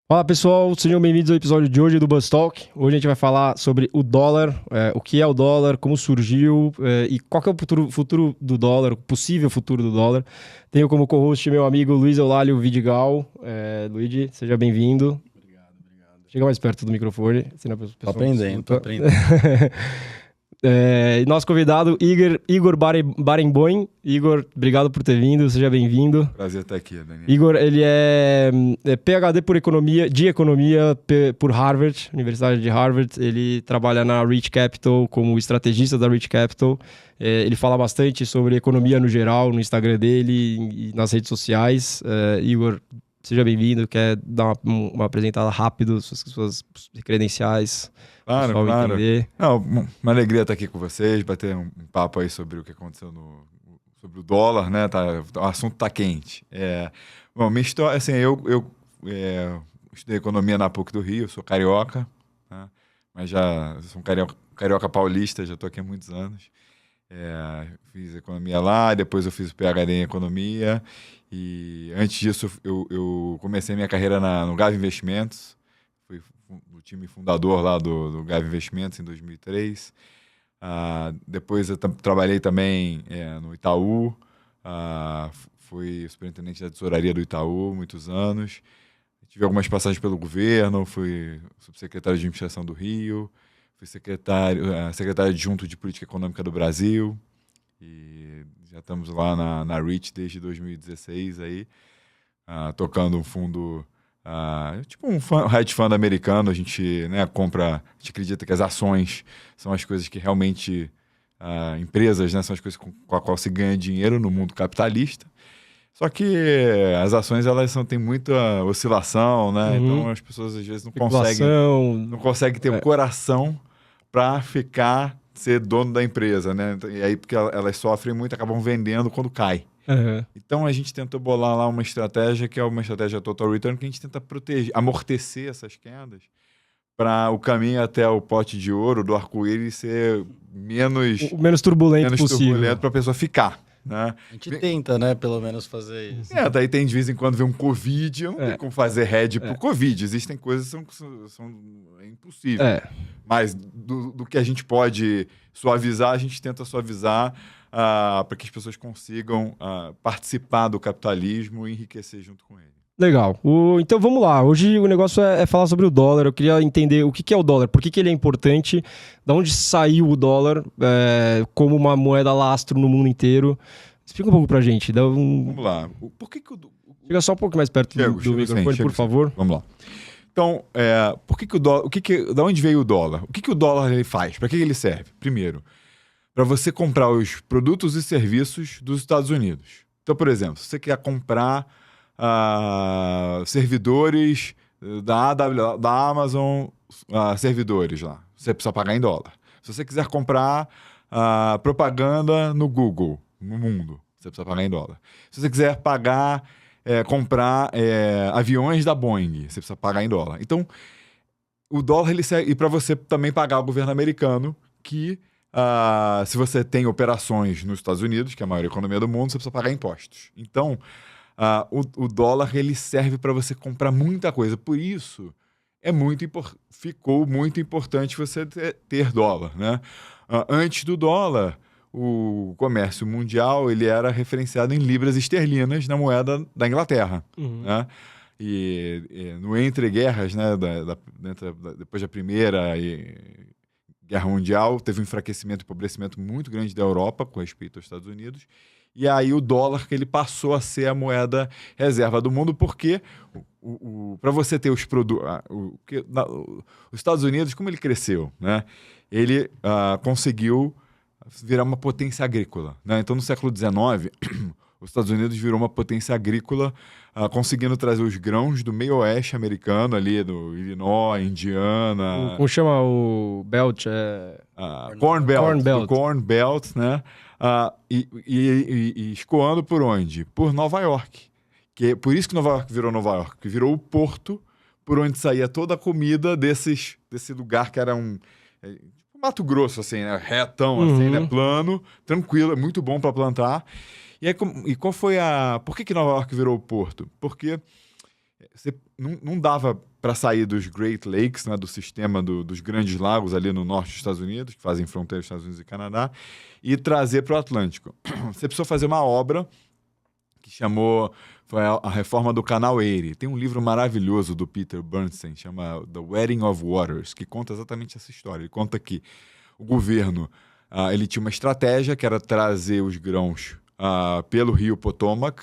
Fala pessoal, sejam bem-vindos ao episódio de hoje do Buzz Talk. Hoje a gente vai falar sobre o dólar, o que é o dólar, como surgiu e qual que é o futuro do dólar, o possível futuro do dólar. Tenho como co-host meu amigo Luiz Eulálio Vidigal. Luigi, seja bem-vindo. Obrigado. Chega mais perto do microfone, senão a pessoa Tô aprendendo. E nosso convidado, Igor Barenboim. Igor, obrigado por ter vindo, seja bem-vindo. Prazer estar aqui, Daniel. Igor, ele é PhD de economia por Harvard, Universidade de Harvard. Ele trabalha na Rich Capital como estrategista da Rich Capital. Ele fala bastante sobre economia no geral, no Instagram dele e nas redes sociais. Igor, seja bem-vindo. Quer dar uma apresentada rápida, suas credenciais? Claro. Entender. Não, uma alegria estar aqui com vocês, bater um papo aí sobre o que aconteceu sobre o dólar, né? O assunto tá quente. Bom, minha história, assim, eu estudei economia na PUC do Rio, sou carioca, né? Mas já sou um carioca paulista, já estou aqui há muitos anos. Fiz economia lá, depois eu fiz o PhD em economia e antes disso eu comecei minha carreira no Gávea Investimentos. Fui o time fundador lá do Gávea Investimentos em 2003. Depois eu trabalhei também no Itaú. Fui superintendente da tesouraria do Itaú muitos anos. Tive algumas passagens pelo governo, fui subsecretário de administração do Rio, fui secretário adjunto de política econômica do Brasil. E já estamos lá na Rich desde 2016 aí, tocando um fundo... tipo um hedge fund americano. A gente, né, a gente acredita que as ações são as coisas que realmente empresas, né, são as coisas com a qual se ganha dinheiro no mundo capitalista. Só que as ações têm muita oscilação, né? Então as pessoas às vezes não conseguem ter o coração para ser dono da empresa, né? E aí porque elas sofrem muito, acabam vendendo quando cai. Uhum. Então a gente tentou bolar lá uma estratégia que é uma estratégia total return, que a gente tenta amortecer essas quedas para o caminho até o pote de ouro do arco-íris ser O menos turbulento possível. para a pessoa ficar, né? A gente tenta, né, pelo menos fazer isso. Daí tem de vez em quando vem um Covid, não tem como fazer hedge pro Covid. Existem coisas que são impossíveis. Mas do que a gente pode suavizar, a gente tenta suavizar para que as pessoas consigam participar do capitalismo e enriquecer junto com ele. Legal. Então vamos lá. Hoje o negócio é falar sobre o dólar. Eu queria entender o que é o dólar, por que ele é importante, de onde saiu o dólar como uma moeda lastro no mundo inteiro. Explica um pouco pra gente. Vamos lá. Por que o... Chega só um pouco mais perto do microfone, por favor. Vamos lá. Então, por que o dólar... Da onde veio o dólar? O que o dólar ele faz? Para que ele serve? Primeiro, para você comprar os produtos e serviços dos Estados Unidos. Então, por exemplo, se você quer comprar servidores da Amazon, servidores lá, você precisa pagar em dólar. Se você quiser comprar propaganda no Google, no mundo, você precisa pagar em dólar. Se você quiser comprar aviões da Boeing, você precisa pagar em dólar. Então, o dólar ele serve, e para você também pagar o governo americano, que se você tem operações nos Estados Unidos, que é a maior economia do mundo, você precisa pagar impostos. Então, o dólar ele serve para você comprar muita coisa. Por isso, ficou muito importante você ter dólar, né? Antes do dólar, o comércio mundial ele era referenciado em libras esterlinas, na moeda da Inglaterra. Né? E no entre-guerras, né, depois da Primeira Guerra Mundial, teve um enfraquecimento e empobrecimento muito grande da Europa com respeito aos Estados Unidos. E aí o dólar que ele passou a ser a moeda reserva do mundo, porque para você ter os produtos... Os Estados Unidos, como ele cresceu, né? Ele conseguiu virar uma potência agrícola, né? Então, no século XIX, os Estados Unidos virou uma potência agrícola, conseguindo trazer os grãos do meio oeste americano, ali do Illinois, Indiana... Como chama o Belt? Corn Belt. Corn Belt. Corn Belt, né? E escoando por onde? Por Nova York. Por isso que Nova York virou Nova York, que virou o porto por onde saía toda a comida desse lugar que era Mato Grosso, assim, né? Retão, assim, né? Plano, tranquilo, é muito bom para plantar. E qual foi Por que Nova York virou o porto? Porque não dava para sair dos Great Lakes, né, do sistema dos Grandes Lagos ali no norte dos Estados Unidos, que fazem fronteira dos Estados Unidos e Canadá, e trazer para o Atlântico. Você precisou fazer uma obra que foi a reforma do Canal Erie. Tem um livro maravilhoso do Peter Bernstein, chama The Wedding of Waters, que conta exatamente essa história. Ele conta que o governo ele tinha uma estratégia que era trazer os grãos pelo rio Potomac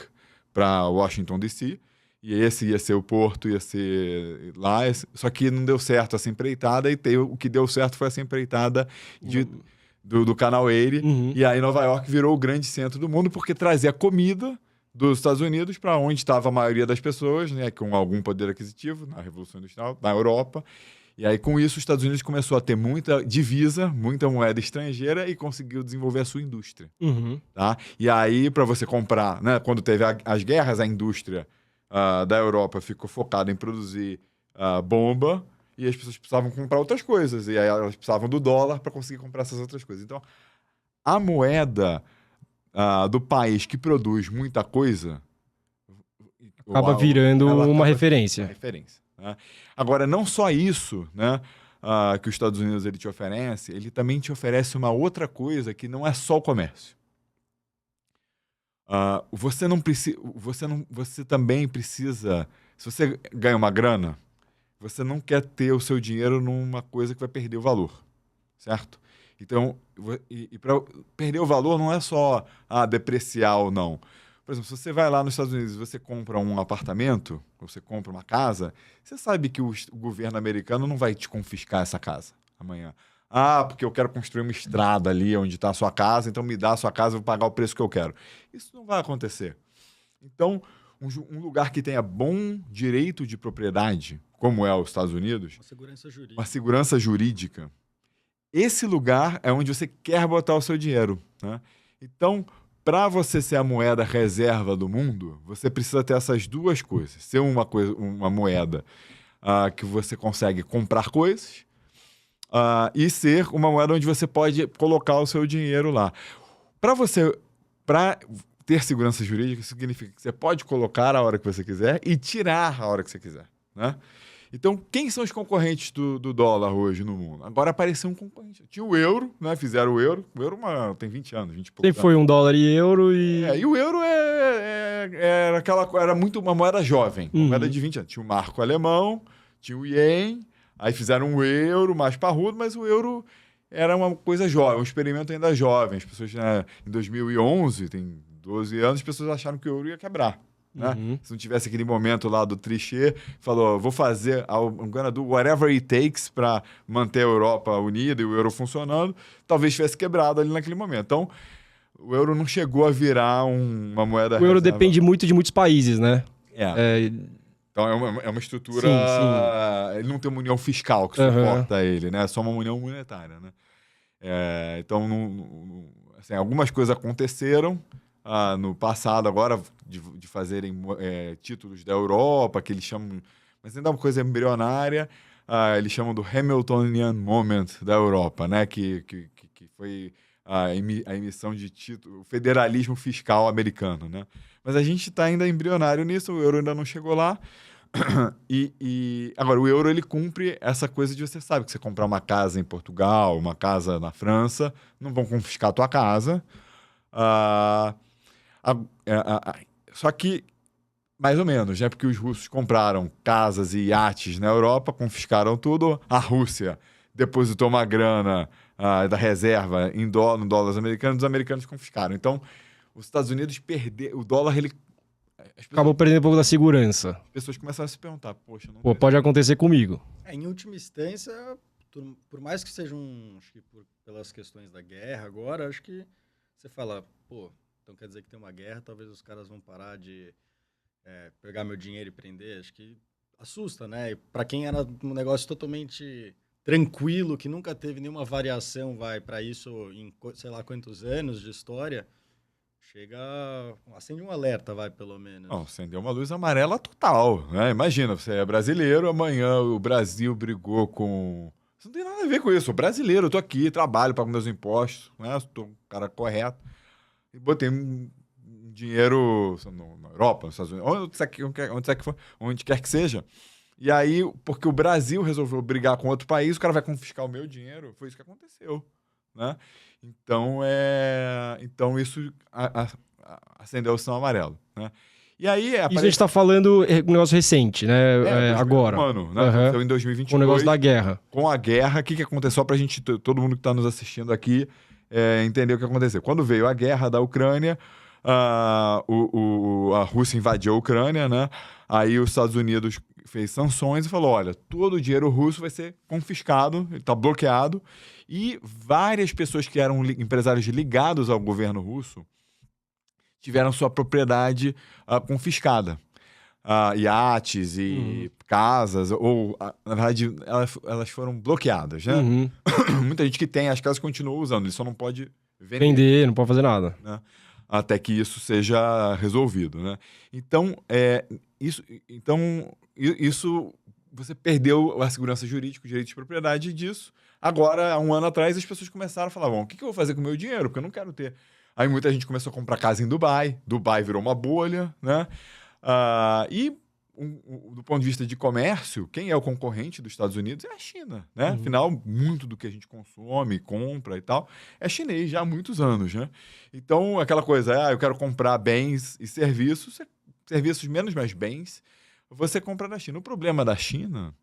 para Washington, D.C., e esse ia ser o porto, ia ser lá, só que não deu certo essa empreitada, e o que deu certo foi essa empreitada do Canal Erie, e aí Nova York virou o grande centro do mundo, porque trazia comida dos Estados Unidos para onde estava a maioria das pessoas, né, com algum poder aquisitivo, na Revolução Industrial, na Europa, e aí com isso os Estados Unidos começou a ter muita divisa, muita moeda estrangeira e conseguiu desenvolver a sua indústria. Tá? E aí para você comprar, né, quando teve as guerras, a indústria da Europa ficou focada em produzir bomba, e as pessoas precisavam comprar outras coisas, e aí elas precisavam do dólar para conseguir comprar essas outras coisas. Então, a moeda do país que produz muita coisa acaba virando uma referência. Né? Agora, não só isso, né, que os Estados Unidos ele te oferece, ele também te oferece uma outra coisa que não é só o comércio. Você também precisa, se você ganha uma grana, você não quer ter o seu dinheiro numa coisa que vai perder o valor, certo? Então, para perder o valor não é só depreciar ou não. Por exemplo, se você vai lá nos Estados Unidos e você compra um apartamento, ou você compra uma casa, você sabe que o governo americano não vai te confiscar essa casa amanhã. Porque eu quero construir uma estrada ali onde está a sua casa, então me dá a sua casa e vou pagar o preço que eu quero. Isso não vai acontecer. Então, um lugar que tenha bom direito de propriedade, como é os Estados Unidos, uma segurança jurídica, esse lugar é onde você quer botar o seu dinheiro. Né? Então, para você ser a moeda reserva do mundo, você precisa ter essas duas coisas. Ser uma moeda que você consegue comprar coisas, e ser uma moeda onde você pode colocar o seu dinheiro lá. Para ter segurança jurídica, significa que você pode colocar a hora que você quiser e tirar a hora que você quiser. Né? Então, quem são os concorrentes do dólar hoje no mundo? Agora apareceu um concorrente. Tinha o euro, né? Fizeram o euro. O euro tem 20 anos, 20 e poucos Sempre foi $1 e euro e... E o euro era muito uma moeda jovem, uma moeda de 20 anos. Tinha o marco alemão, tinha o ien, aí fizeram um euro mais parrudo, mas o euro era uma coisa jovem, um experimento ainda jovem. As pessoas, né, em 2011, tem 12 anos, as pessoas acharam que o euro ia quebrar. Né? Se não tivesse aquele momento lá do Trichet, falou, vou fazer, I'm gonna do whatever it takes para manter a Europa unida e o euro funcionando, talvez tivesse quebrado ali naquele momento. Então, o euro não chegou a virar uma moeda... O euro depende muito de muitos países, né? Então, é uma estrutura... Sim. Ele não tem uma união fiscal que suporta ele, né? É só uma união monetária, né? Então, assim, algumas coisas aconteceram no passado, agora, de fazerem títulos da Europa, que eles chamam... Mas ainda é uma coisa embrionária. Eles chamam do Hamiltonian Moment da Europa, né? Que foi a emissão de título, o federalismo fiscal americano, né? Mas a gente está ainda embrionário nisso, o euro ainda não chegou lá. Agora, o euro, ele cumpre essa coisa de você sabe que você comprar uma casa em Portugal, uma casa na França, não vão confiscar a tua casa. Só que, mais ou menos, né? Porque os russos compraram casas e iates na Europa, confiscaram tudo. A Rússia depositou uma grana da reserva em dólares americanos, os americanos confiscaram. Então, os Estados Unidos perderam... O dólar, ele... Acabou perdendo um pouco da segurança. As pessoas começaram a se perguntar, poxa... pode acontecer comigo. Em última instância, por mais que sejam... Acho que pelas questões da guerra agora, acho que você fala, então quer dizer que tem uma guerra, talvez os caras vão parar de pegar meu dinheiro e prender. Acho que assusta, né? E para quem era um negócio totalmente tranquilo, que nunca teve nenhuma variação, para isso em sei lá quantos anos de história, acende um alerta, pelo menos. Não, acendeu uma luz amarela total, né? Imagina, você é brasileiro, amanhã o Brasil brigou com... Isso não tem nada a ver com isso, sou brasileiro, eu tô aqui, trabalho, pago meus impostos, né? Sou um cara correto. E botei um dinheiro na Europa, nos Estados Unidos, onde quer que seja. E aí, porque o Brasil resolveu brigar com outro país, o cara vai confiscar o meu dinheiro. Foi isso que aconteceu, né? Então isso acendeu o sinal amarelo, né? E aí... Isso a gente tá falando um negócio recente, né? Agora. Ano, né? Aconteceu em 2022. Com o negócio da guerra. Com a guerra, o que aconteceu? Só pra gente, todo mundo que tá nos assistindo aqui, entender o que aconteceu. Quando veio a guerra da Ucrânia, a Rússia invadiu a Ucrânia, né? Aí os Estados Unidos fez sanções e falou, olha, todo o dinheiro russo vai ser confiscado, ele tá bloqueado, e várias pessoas que eram empresários ligados ao governo russo tiveram sua propriedade confiscada. Iates e casas, ou, na verdade, elas foram bloqueadas, né? Muita gente que tem, as casas continua usando, ele só não pode vender, não pode fazer nada. Né? Até que isso seja resolvido, né? Então, isso você perdeu a segurança jurídica, o direito de propriedade disso. Agora, há um ano atrás, as pessoas começaram a falar, bom, o que eu vou fazer com o meu dinheiro? Porque eu não quero ter... Aí muita gente começou a comprar casa em Dubai. Dubai virou uma bolha, né? Do ponto de vista de comércio, quem é o concorrente dos Estados Unidos é a China, né? Afinal, muito do que a gente consome, compra e tal, é chinês já há muitos anos, né? Então, aquela coisa, eu quero comprar bens e serviços menos mais bens, você compra da China. O problema da China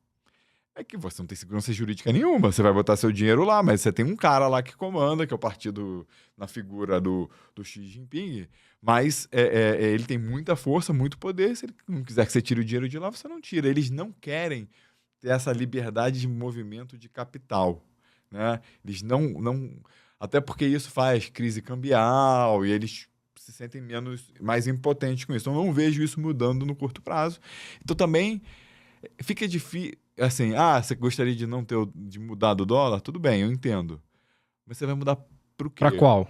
é que você não tem segurança jurídica nenhuma. Você vai botar seu dinheiro lá, mas você tem um cara lá que comanda, que é o partido na figura do Xi Jinping, mas ele tem muita força, muito poder. Se ele não quiser que você tire o dinheiro de lá, você não tira. Eles não querem ter essa liberdade de movimento de capital, né? Eles não... Até porque isso faz crise cambial e eles se sentem mais impotentes com isso. Então, eu não vejo isso mudando no curto prazo. Então, também fica difícil... Assim, você gostaria de mudar do dólar? Tudo bem, eu entendo. Mas você vai mudar pro quê? Pra qual?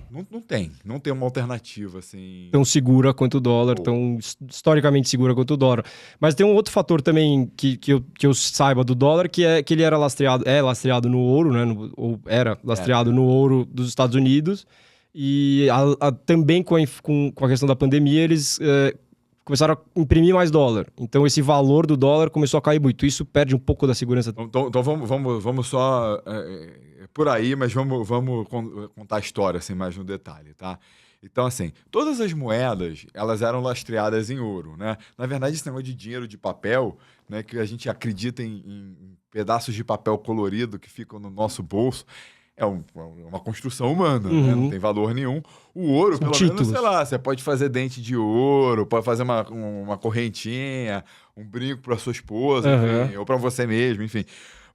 Não tem uma alternativa, assim... Tão segura quanto o dólar, tão historicamente segura quanto o dólar. Mas tem um outro fator também que eu saiba do dólar, que é que ele era lastreado no ouro, né? Ou era lastreado no ouro dos Estados Unidos. E também com a questão da pandemia, eles... começaram a imprimir mais dólar. Então, esse valor do dólar começou a cair muito. Isso perde um pouco da segurança. Então vamos só por aí, mas vamos contar a história assim, mais no detalhe, tá? Então, assim, todas as moedas, elas eram lastreadas em ouro, né? Na verdade, esse negócio de dinheiro de papel, né, que a gente acredita em pedaços de papel colorido que ficam no nosso bolso, é uma construção humana, né? Não tem valor nenhum. O ouro, pelo menos, sei lá, você pode fazer dente de ouro, pode fazer uma correntinha, um brinco para sua esposa, enfim, ou para você mesmo, enfim.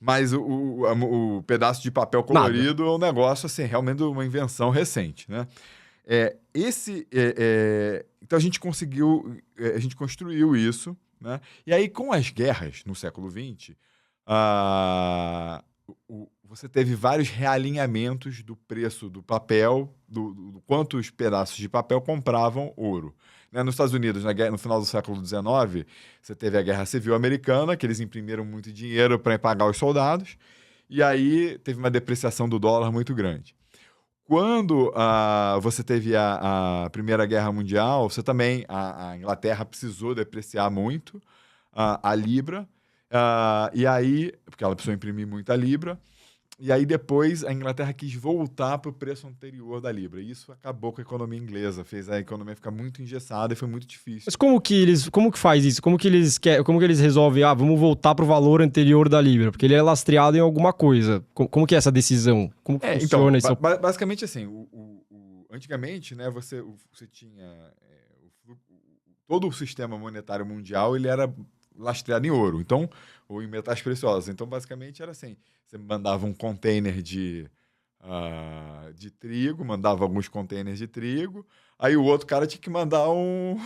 Mas o pedaço de papel colorido é um negócio, assim, realmente uma invenção recente, né? Então a gente construiu isso, né? E aí, com as guerras no século XX, você teve vários realinhamentos do preço do papel, do quantos pedaços de papel compravam ouro. Né? Nos Estados Unidos, no final do século XIX, você teve a Guerra Civil Americana, que eles imprimiram muito dinheiro para pagar os soldados, e aí teve uma depreciação do dólar muito grande. Quando você teve a Primeira Guerra Mundial, você também, a Inglaterra precisou depreciar muito a Libra, e aí, porque ela precisou imprimir muita Libra, e aí depois a Inglaterra quis voltar para o preço anterior da Libra. E isso acabou com a economia inglesa, fez a economia ficar muito engessada e foi muito difícil. Mas como que faz isso? Como que eles resolvem, vamos voltar para o valor anterior da Libra? Porque ele é lastreado em alguma coisa. Como que é essa decisão? Como que funciona isso? Basicamente assim, antigamente, né, você tinha... todo o sistema monetário mundial, ele era lastreado em ouro, então, ou em metais preciosos. Então, basicamente, era assim, você mandava um container de trigo, mandava alguns containers de trigo, aí o outro cara tinha que mandar um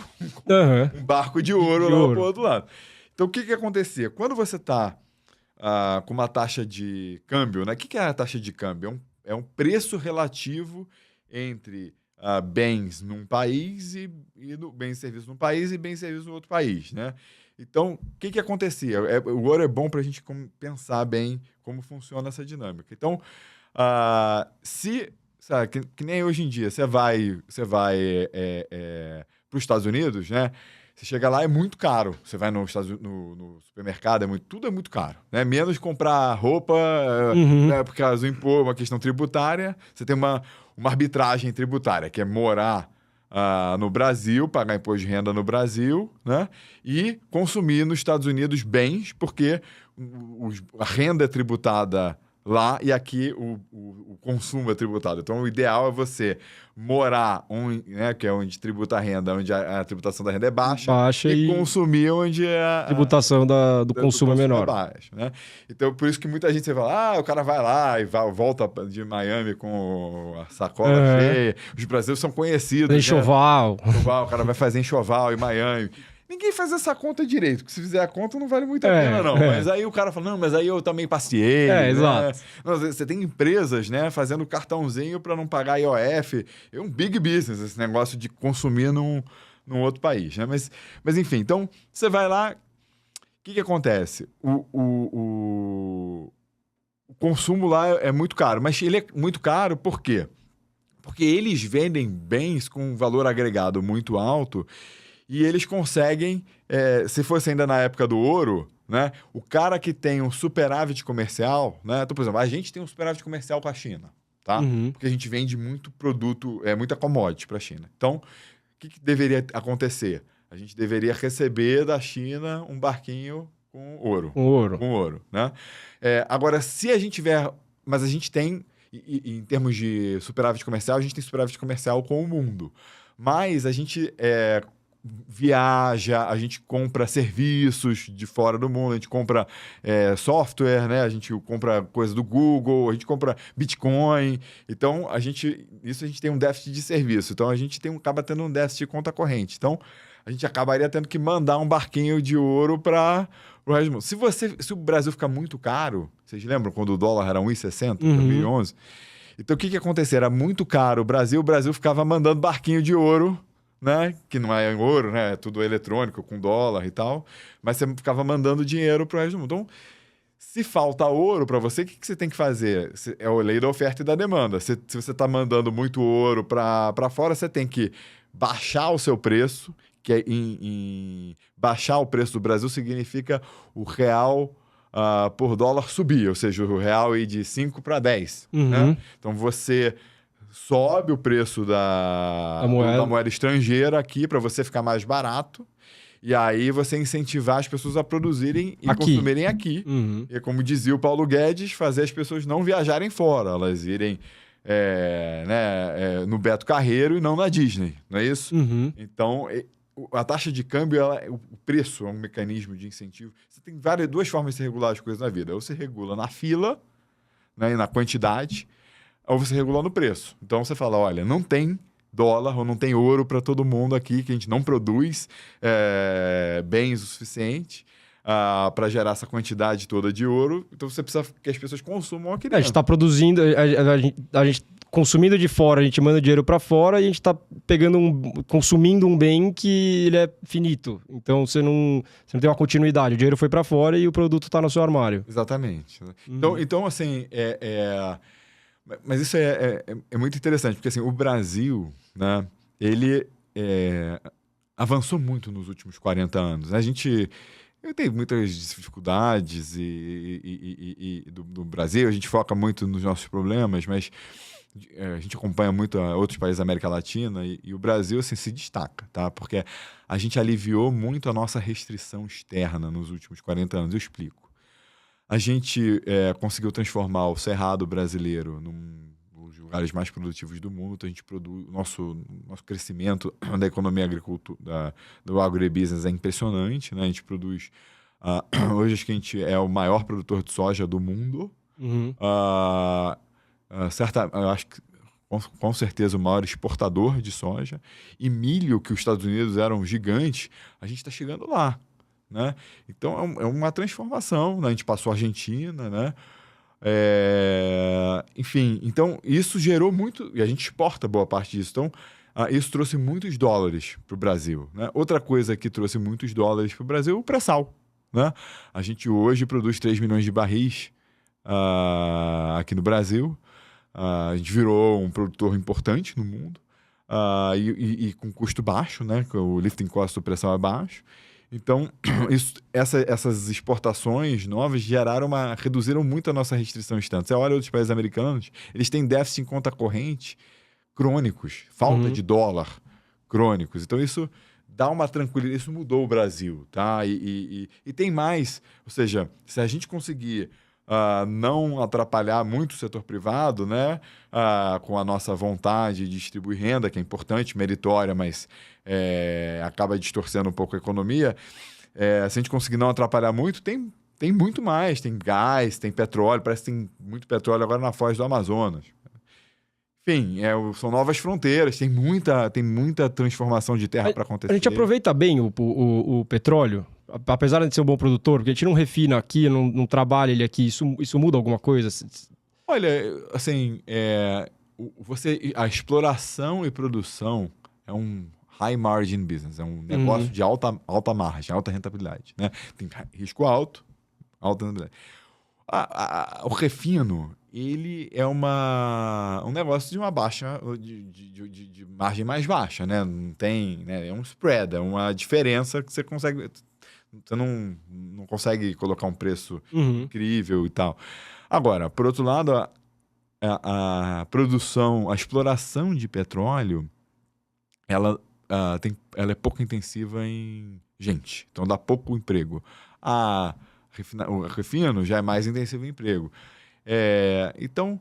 barco de ouro lá para o outro lado. Então, o que acontecia? Quando você está com uma taxa de câmbio, né? O que é a taxa de câmbio? É um preço relativo entre bens num país e bens e serviços num país e bens e serviços no outro país, né? Então, o que acontecia? O ouro é bom para a gente pensar bem como funciona essa dinâmica. Então, sabe, que nem hoje em dia, você vai para os Estados Unidos, né? Você chega lá, é muito caro. Você vai no supermercado, tudo é muito caro. Né? Menos comprar roupa, né? Por causa do imposto, uma questão tributária. Você tem uma arbitragem tributária, que é morar no Brasil, pagar imposto de renda no Brasil, né? E consumir nos Estados Unidos bens, porque a renda é tributada lá e aqui o consumo é tributado. Então, o ideal é você morar né, que é onde tributa a renda, onde a tributação da renda é baixa e consumir onde a tributação do consumo é menor. Baixa, né? Então, por isso que muita gente fala, o cara vai lá e volta de Miami com a sacola cheia. Os brasileiros são conhecidos. Tem enxoval. O cara vai fazer enxoval em Miami. Ninguém faz essa conta direito, porque se fizer a conta não vale muito a pena, não. Mas aí o cara fala, não, mas aí eu também passeei. Né? Exato. Não, você tem empresas, né, fazendo cartãozinho para não pagar IOF. É um big business esse negócio de consumir num outro país, né? Mas enfim, então você vai lá, o que acontece? O consumo lá é muito caro, mas ele é muito caro por quê? Porque eles vendem bens com um valor agregado muito alto. E eles conseguem, se fosse ainda na época do ouro, né? O cara que tem um superávit comercial, né? Então, por exemplo, a gente tem um superávit comercial com a China, tá? Porque a gente vende muito produto, muita commodity para a China. Então, o que deveria acontecer? A gente deveria receber da China um barquinho com ouro. Com ouro. Com ouro, né? Agora, se a gente tiver... Mas a gente tem, em termos de superávit comercial, a gente tem superávit comercial com o mundo. Mas a gente... viaja, a gente compra serviços de fora do mundo, a gente compra software, né? A gente compra coisa do Google, a gente compra Bitcoin. Então, a gente tem um déficit de serviço. Então, a gente acaba tendo um déficit de conta corrente. Então, a gente acabaria tendo que mandar um barquinho de ouro para o resto do mundo. Se o Brasil ficar muito caro, vocês lembram quando o dólar era 1,60 em 2011? Então, o que acontecia? Era muito caro o Brasil ficava mandando barquinho de ouro, né? Que não é ouro, né? É tudo eletrônico, com dólar e tal. Mas você ficava mandando dinheiro para o resto do mundo. Então, se falta ouro para você, o que você tem que fazer? É a lei da oferta e da demanda. Se você está mandando muito ouro para fora, você tem que baixar o seu preço, que baixar o preço do Brasil significa o real por dólar subir, ou seja, o real ir de 5 para 10. Né? Então, você... sobe o preço da moeda estrangeira aqui para você ficar mais barato. E aí você incentivar as pessoas a produzirem e consumirem aqui. E como dizia o Paulo Guedes, fazer as pessoas não viajarem fora, elas irem no Beto Carreiro e não na Disney, não é isso? Então, a taxa de câmbio, o preço é um mecanismo de incentivo. Você tem duas formas de se regular as coisas na vida. Ou você regula na fila, né, e na quantidade, ou você regula no preço. Então, você fala, olha, não tem dólar ou não tem ouro para todo mundo aqui, que a gente não produz bens o suficiente para gerar essa quantidade toda de ouro. Então, você precisa que as pessoas consumam aqui dentro. A gente está produzindo, a gente consumindo de fora, a gente manda dinheiro para fora e a gente está consumindo um bem que ele é finito. Então, você não tem uma continuidade. O dinheiro foi para fora e o produto está no seu armário. Exatamente. Então assim... Mas isso é muito interessante, porque assim, o Brasil, né, ele avançou muito nos últimos 40 anos. Eu tenho muitas dificuldades do Brasil, a gente foca muito nos nossos problemas, mas a gente acompanha muito outros países da América Latina e o Brasil assim, se destaca, tá? Porque a gente aliviou muito a nossa restrição externa nos últimos 40 anos. Eu explico. A gente conseguiu transformar o Cerrado brasileiro num dos lugares mais produtivos do mundo. Então, a gente produz... Nosso crescimento da economia agricultura, do agribusiness é impressionante, né? A gente produz... hoje, acho que a gente é o maior produtor de soja do mundo. Eu acho que, com certeza, o maior exportador de soja. E milho, que os Estados Unidos eram gigantes, a gente está chegando lá. Né? Então, é uma transformação. Né? A gente passou a Argentina, né? Enfim, então isso gerou muito... E a gente exporta boa parte disso. Então, isso trouxe muitos dólares para o Brasil. Né? Outra coisa que trouxe muitos dólares para o Brasil é o pré-sal. Né? A gente hoje produz 3 milhões de barris aqui no Brasil. A gente virou um produtor importante no mundo. e com custo baixo, né? O lifting cost do pressão é baixo. Então, essas exportações novas reduziram muito a nossa restrição externa. Você olha outros países americanos, eles têm déficit em conta corrente crônicos, falta de dólar crônicos. Então, isso dá uma tranquilidade. Isso mudou o Brasil, tá? E tem mais. Ou seja, se a gente conseguir não atrapalhar muito o setor privado, né? Com a nossa vontade de distribuir renda, que é importante, meritória, mas acaba distorcendo um pouco a economia. Se a gente conseguir não atrapalhar muito, tem muito mais. Tem gás, tem petróleo. Parece que tem muito petróleo agora na foz do Amazonas. Enfim, são novas fronteiras. Tem muita transformação de terra para acontecer. A gente aproveita bem o petróleo, apesar de ser um bom produtor, porque a gente não refina aqui, não trabalha ele aqui. Isso muda alguma coisa? Olha, assim, a exploração e produção é um high margin business, é um negócio de alta margem, alta rentabilidade, né? Tem risco alta rentabilidade. O refino, ele é um negócio de uma baixa, de margem mais baixa, né? Não tem, né? É um spread, é uma diferença que você consegue... Você não consegue colocar um preço incrível e tal. Agora, por outro lado, a produção, a exploração de petróleo, ela é pouco intensiva em gente. Então, dá pouco emprego. O refino já é mais intensivo em emprego. Então,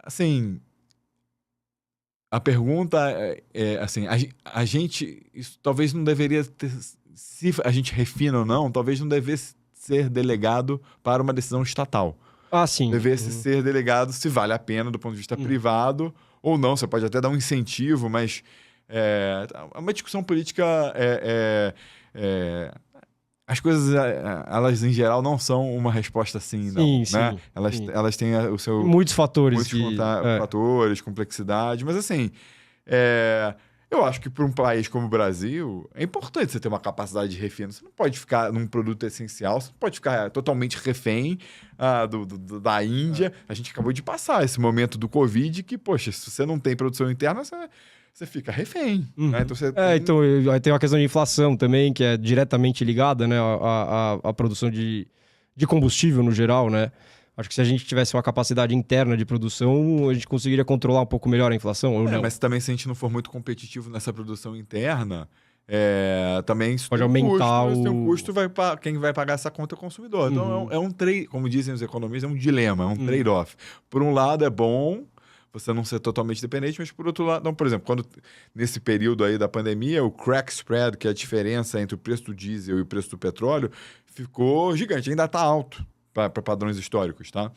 assim, a pergunta assim, a gente... Isso talvez não deveria ter... Se a gente refina ou não, talvez não devesse ser delegado para uma decisão estatal. Sim. Devesse ser delegado se vale a pena do ponto de vista privado ou não. Você pode até dar um incentivo, mas uma discussão política as coisas, elas em geral não são uma resposta assim, não. Sim, né? Elas têm o seu... Muitos fatores. Fatores, complexidade, mas assim... Eu acho que para um país como o Brasil, é importante você ter uma capacidade de refino. Você não pode ficar num produto essencial, você não pode ficar totalmente refém da Índia. A gente acabou de passar esse momento do Covid que, poxa, se você não tem produção interna, você fica refém. Né? Então, aí tem uma questão de inflação também, que é diretamente ligada, né, à produção de combustível no geral, né? Acho que se a gente tivesse uma capacidade interna de produção, a gente conseguiria controlar um pouco melhor a inflação, ou não? Mas também se a gente não for muito competitivo nessa produção interna, também isso pode aumentar custo, Se tem um custo, quem vai pagar essa conta é o consumidor. Então é um trade, como dizem os economistas, é um dilema, é um trade-off. Por um lado é bom você não ser totalmente dependente, mas por outro lado, não, por exemplo, nesse período aí da pandemia, o crack spread, que é a diferença entre o preço do diesel e o preço do petróleo, ficou gigante, ainda está alto para padrões históricos, tá?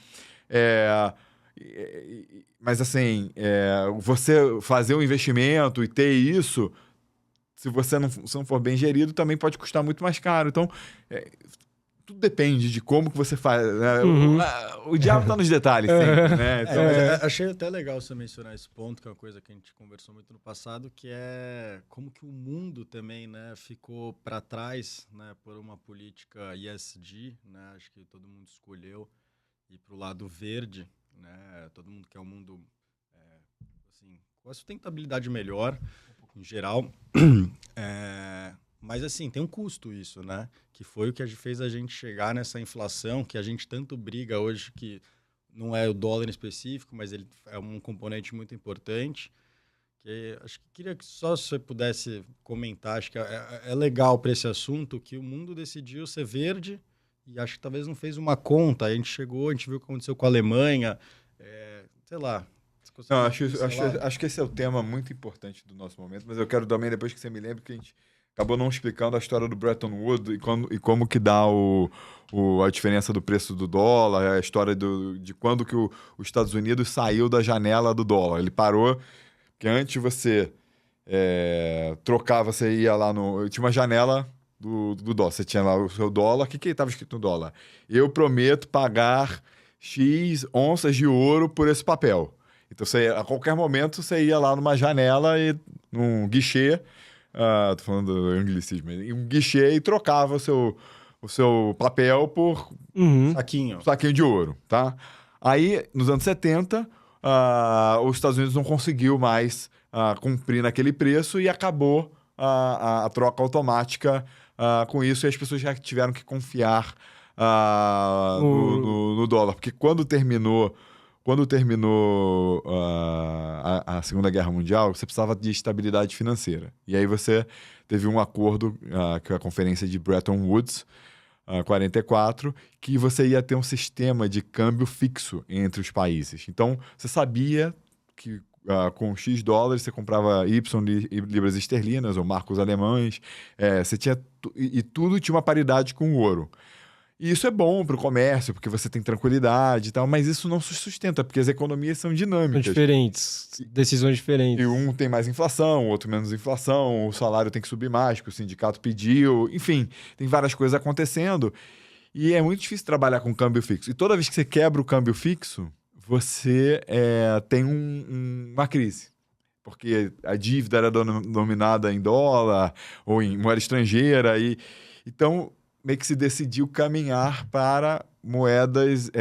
Mas assim, você fazer um investimento e ter isso, se você não for bem gerido, também pode custar muito mais caro. Então, tudo depende de como que você faz. Né? O diabo está nos detalhes sempre, né? Então, achei até legal você mencionar esse ponto, que é uma coisa que a gente conversou muito no passado, que é como que o mundo também, né, ficou para trás, né, por uma política ESG, né? Acho que todo mundo escolheu ir para o lado verde, né? Todo mundo quer um mundo assim, com a sustentabilidade melhor, em geral. Mas, assim, tem um custo isso, né? Que foi o que fez a gente chegar nessa inflação, que a gente tanto briga hoje, que não é o dólar em específico, mas ele é um componente muito importante. Que acho que queria que só se você pudesse comentar, acho que é legal para esse assunto, que o mundo decidiu ser verde e acho que talvez não fez uma conta. A gente chegou, a gente viu o que aconteceu com a Alemanha, sei lá. Não, acho que esse é o tema muito importante do nosso momento, mas eu quero também, depois que você me lembre, que a gente acabou não explicando a história do Bretton Woods e como que dá a diferença do preço do dólar, a história de quando que os Estados Unidos saiu da janela do dólar. Ele parou, porque antes você trocava, você ia lá tinha uma janela do dólar, você tinha lá o seu dólar, o que estava escrito no dólar? Eu prometo pagar X onças de ouro por esse papel. Então, a qualquer momento, você ia lá numa janela e num guichê, tô falando do anglicismo, um guichê e trocava o seu papel por saquinho de ouro, tá? Aí, nos anos 70, os Estados Unidos não conseguiu mais cumprir naquele preço e acabou a troca automática com isso, e as pessoas já tiveram que confiar no dólar. Porque quando terminou a Segunda Guerra Mundial, você precisava de estabilidade financeira. E aí você teve um acordo, que é a Conferência de Bretton Woods, 44, que você ia ter um sistema de câmbio fixo entre os países. Então, você sabia que com X dólares você comprava Y libras esterlinas ou marcos alemães, você tinha e tudo tinha uma paridade com o ouro. E isso é bom para o comércio, porque você tem tranquilidade e tal, mas isso não se sustenta, porque as economias são dinâmicas. São diferentes, decisões diferentes. E um tem mais inflação, o outro menos inflação, o salário tem que subir mais, porque o sindicato pediu, enfim, tem várias coisas acontecendo. E é muito difícil trabalhar com câmbio fixo. E toda vez que você quebra o câmbio fixo, você tem uma crise. Porque a dívida era dominada em dólar ou em moeda estrangeira. Então, meio que se decidiu caminhar para moedas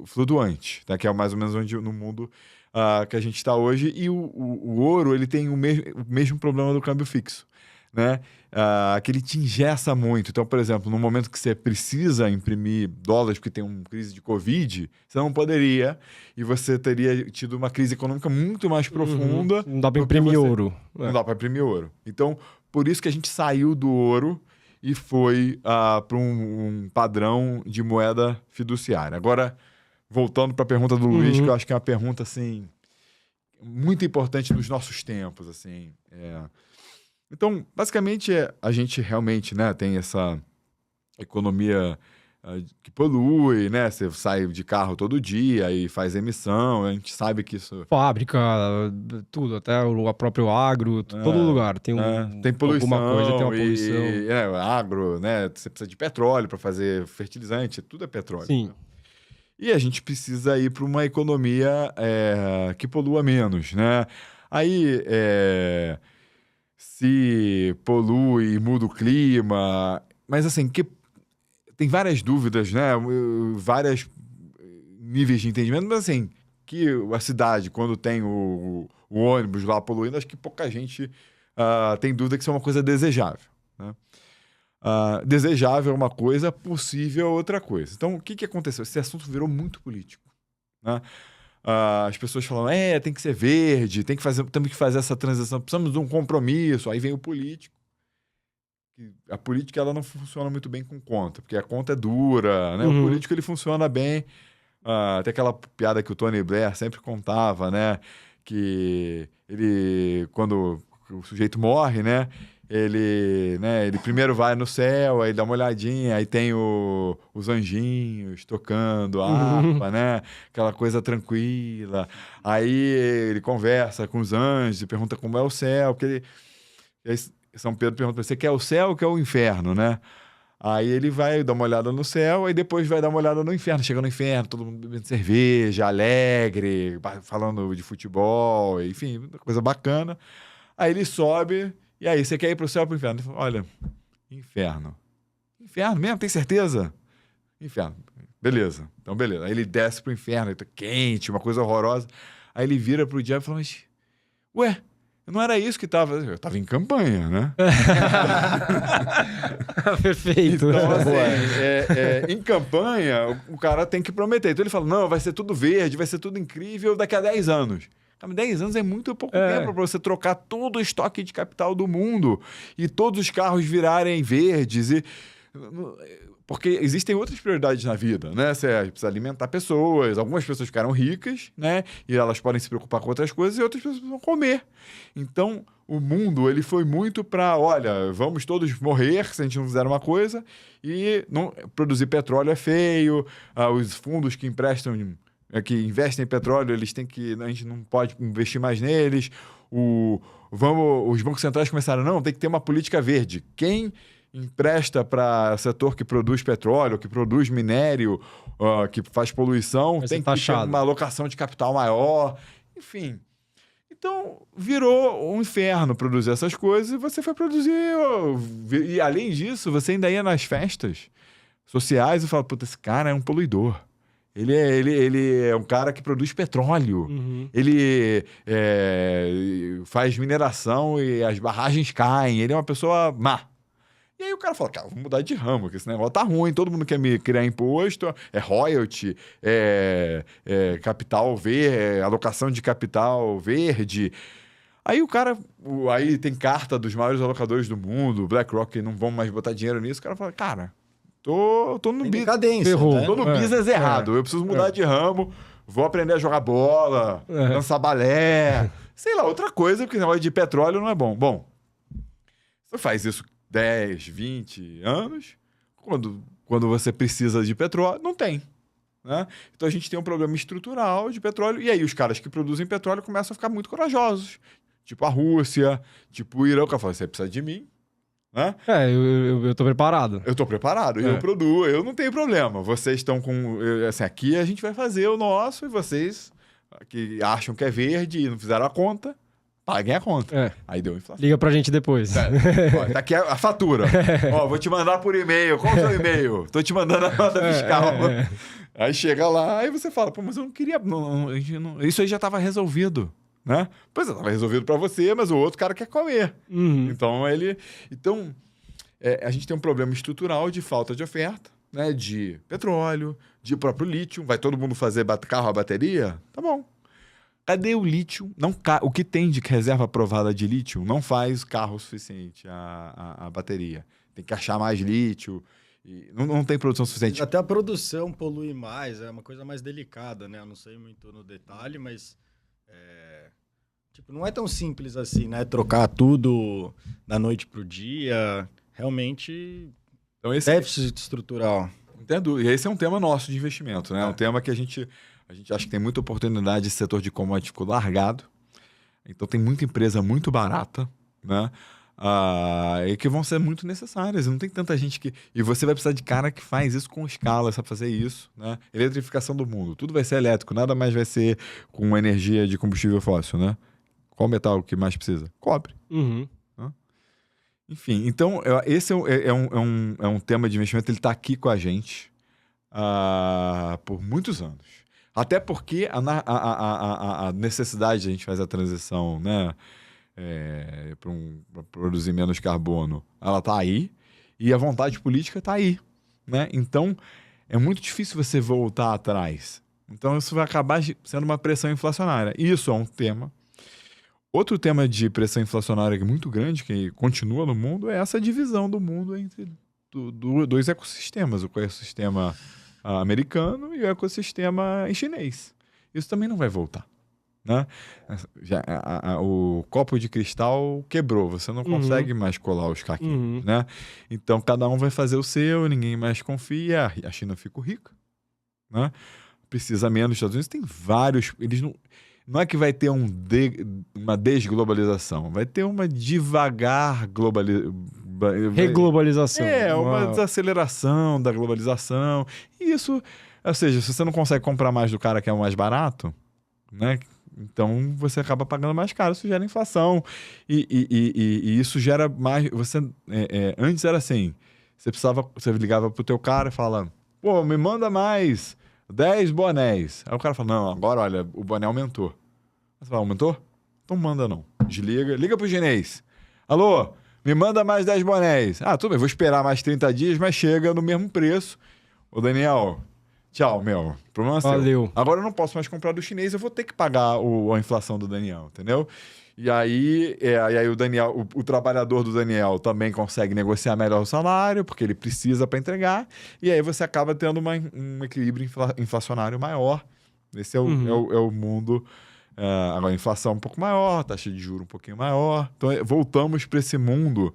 flutuantes, tá? Que é mais ou menos onde no mundo que a gente está hoje. E o ouro ele tem o mesmo problema do câmbio fixo, né? Que ele te engessa muito. Então, por exemplo, no momento que você precisa imprimir dólares porque tem uma crise de Covid, você não poderia, e você teria tido uma crise econômica muito mais profunda. Não dá para imprimir ouro. Não dá para imprimir ouro. Então, por isso que a gente saiu do ouro e foi para um padrão de moeda fiduciária. Agora, voltando para a pergunta do Luiz, que eu acho que é uma pergunta assim, muito importante nos nossos tempos. Assim, Então, basicamente, a gente realmente, né, tem essa economia que polui, né? Você sai de carro todo dia e faz emissão, a gente sabe que isso... Fábrica, tudo, até o próprio agro, todo lugar tem tem poluição, alguma coisa, tem uma poluição. Agro, né? Você precisa de petróleo para fazer fertilizante, tudo é petróleo. Sim. Né? E a gente precisa ir para uma economia que polua menos, né? Aí, se polui e muda o clima... Mas, assim, tem várias dúvidas, né? Vários níveis de entendimento, mas assim, que a cidade, quando tem o ônibus lá poluindo, acho que pouca gente tem dúvida que isso é uma coisa desejável, né? Desejável é uma coisa, possível é outra coisa. Então, o que aconteceu? Esse assunto virou muito político, né? As pessoas falam, tem que ser verde, temos que fazer essa transição, precisamos de um compromisso. Aí vem o político. A política ela não funciona muito bem com conta, porque a conta é dura, né? O político ele funciona bem. Tem aquela piada que o Tony Blair sempre contava, né? Que ele, quando o sujeito morre, né? Ele primeiro vai no céu, aí dá uma olhadinha, aí tem os anjinhos tocando a harpa, né? Aquela coisa tranquila. Aí ele conversa com os anjos e pergunta como é o céu, porque São Pedro pergunta pra você, quer o céu ou quer o inferno, né? Aí ele vai dar uma olhada no céu, aí depois vai dar uma olhada no inferno. Chega no inferno, todo mundo bebendo cerveja, alegre, falando de futebol, enfim, coisa bacana. Aí ele sobe, e aí, você quer ir pro céu ou pro inferno? Ele fala, olha, inferno. Inferno mesmo? Tem certeza? Inferno. Beleza. Então, beleza. Aí ele desce pro inferno, ele tá quente, uma coisa horrorosa. Aí ele vira pro diabo e fala, mas, ué, não era isso que tava... Eu tava em campanha, né? Perfeito. Então, assim, em campanha, o cara tem que prometer. Então ele fala, não, vai ser tudo verde, vai ser tudo incrível daqui a 10 anos. 10 anos é muito pouco tempo para você trocar todo o estoque de capital do mundo e todos os carros virarem verdes. Porque existem outras prioridades na vida, né? Você precisa alimentar pessoas, algumas pessoas ficaram ricas, né? E elas podem se preocupar com outras coisas e outras pessoas precisam comer. Então, o mundo ele foi muito para, olha, vamos todos morrer se a gente não fizer uma coisa, e produzir petróleo é feio, os fundos que emprestam... que investem em petróleo, a gente não pode investir mais neles. Os bancos centrais começaram, tem que ter uma política verde. Quem empresta para setor que produz petróleo, que produz minério, que faz poluição, tem que ter uma alocação de capital maior. Enfim. Então, virou um inferno produzir essas coisas e você foi produzir... E, além disso, você ainda ia nas festas sociais e fala, puta, esse cara é um poluidor. Ele é um cara que produz petróleo. Ele faz mineração e as barragens caem. Ele é uma pessoa má. E aí o cara fala, cara, vou mudar de ramo, porque esse negócio tá ruim, todo mundo quer me criar imposto, royalty, capital verde, alocação de capital verde. Aí o cara, aí tem carta dos maiores alocadores do mundo, BlackRock, não vão mais botar dinheiro nisso. O cara fala, cara, tô no decadência, né? Tô no business errado, eu preciso mudar de ramo, vou aprender a jogar bola, dançar balé, sei lá, outra coisa, porque esse negócio de petróleo não é bom. Bom, você faz isso 10, 20 anos, quando você precisa de petróleo, não tem. Né? Então a gente tem um problema estrutural de petróleo, e aí os caras que produzem petróleo começam a ficar muito corajosos. Tipo a Rússia, tipo o Irã, que fala, você precisa de mim. Né? Eu tô preparado. Eu tô preparado, eu produzo, eu não tenho problema. Vocês estão com... Assim, aqui a gente vai fazer o nosso, e vocês que acham que é verde e não fizeram a conta, paguem a conta. Aí deu inflação. Liga pra gente depois. Ó, tá aqui a fatura. Ó, vou te mandar por e-mail. Qual é o seu e-mail? Tô te mandando a nota fiscal. Aí chega lá, aí você fala, pô, mas eu não queria... isso aí já tava resolvido. Né? Pois é, tava resolvido para você, mas o outro cara quer comer. Então, a gente tem um problema estrutural de falta de oferta, né? De petróleo, de próprio lítio. Vai todo mundo fazer carro a bateria? Tá bom. Cadê o lítio? O que tem de reserva aprovada de lítio não faz carro suficiente a bateria. Tem que achar mais lítio. E não tem produção suficiente. Até a produção polui mais, é uma coisa mais delicada, né? Eu não sei muito no detalhe, mas... não é tão simples assim, né? Trocar tudo da noite pro dia. Realmente, então, déficit estrutural. Entendo. E esse é um tema nosso de investimento, né? É um tema que a gente acha que tem muita oportunidade. Esse setor de commodity ficou largado. Então, tem muita empresa muito barata, né? E que vão ser muito necessárias. Não tem tanta gente que... E você vai precisar de cara que faz isso com escala, sabe fazer isso, né? Eletrificação do mundo. Tudo vai ser elétrico, nada mais vai ser com energia de combustível fóssil, né? Qual metal que mais precisa? Cobre. Enfim, então, esse é um tema de investimento, ele está aqui com a gente por muitos anos. Até porque a necessidade de a gente fazer a transição, né, para produzir menos carbono, ela está aí, e a vontade política está aí. Né? Então, é muito difícil você voltar atrás. Então, isso vai acabar sendo uma pressão inflacionária. Isso é um tema. Outro tema de pressão inflacionária muito grande, que continua no mundo, é essa divisão do mundo entre dois ecossistemas. O ecossistema americano e o ecossistema chinês. Isso também não vai voltar. Né? O copo de cristal quebrou. Você não consegue mais colar os caquinhos. Né? Então, cada um vai fazer o seu, ninguém mais confia. A China fica rica. Né? Precisa menos dos Estados Unidos. Tem vários... Eles não é que vai ter uma desglobalização, vai ter uma reglobalização. Uma desaceleração da globalização. E isso, ou seja, se você não consegue comprar mais do cara que é o mais barato, né? Então você acaba pagando mais caro, isso gera inflação. E isso gera mais... antes era assim, você ligava pro teu cara e falava, pô, me manda mais 10 bonés. Aí o cara fala, não, agora, olha, o boné aumentou. Você fala, aumentou? Então manda não. Desliga. Liga pro chinês. Alô, me manda mais 10 bonés. Ah, tudo bem, vou esperar mais 30 dias, mas chega no mesmo preço. Ô, Daniel, tchau, meu. Problema seu. Valeu. Agora eu não posso mais comprar do chinês, eu vou ter que pagar a inflação do Daniel, entendeu? E aí o Daniel, o trabalhador do Daniel também consegue negociar melhor o salário, porque ele precisa para entregar, e aí você acaba tendo um equilíbrio inflacionário maior. Esse é o mundo. Agora, a inflação um pouco maior, taxa de juros um pouquinho maior. Então, voltamos para esse mundo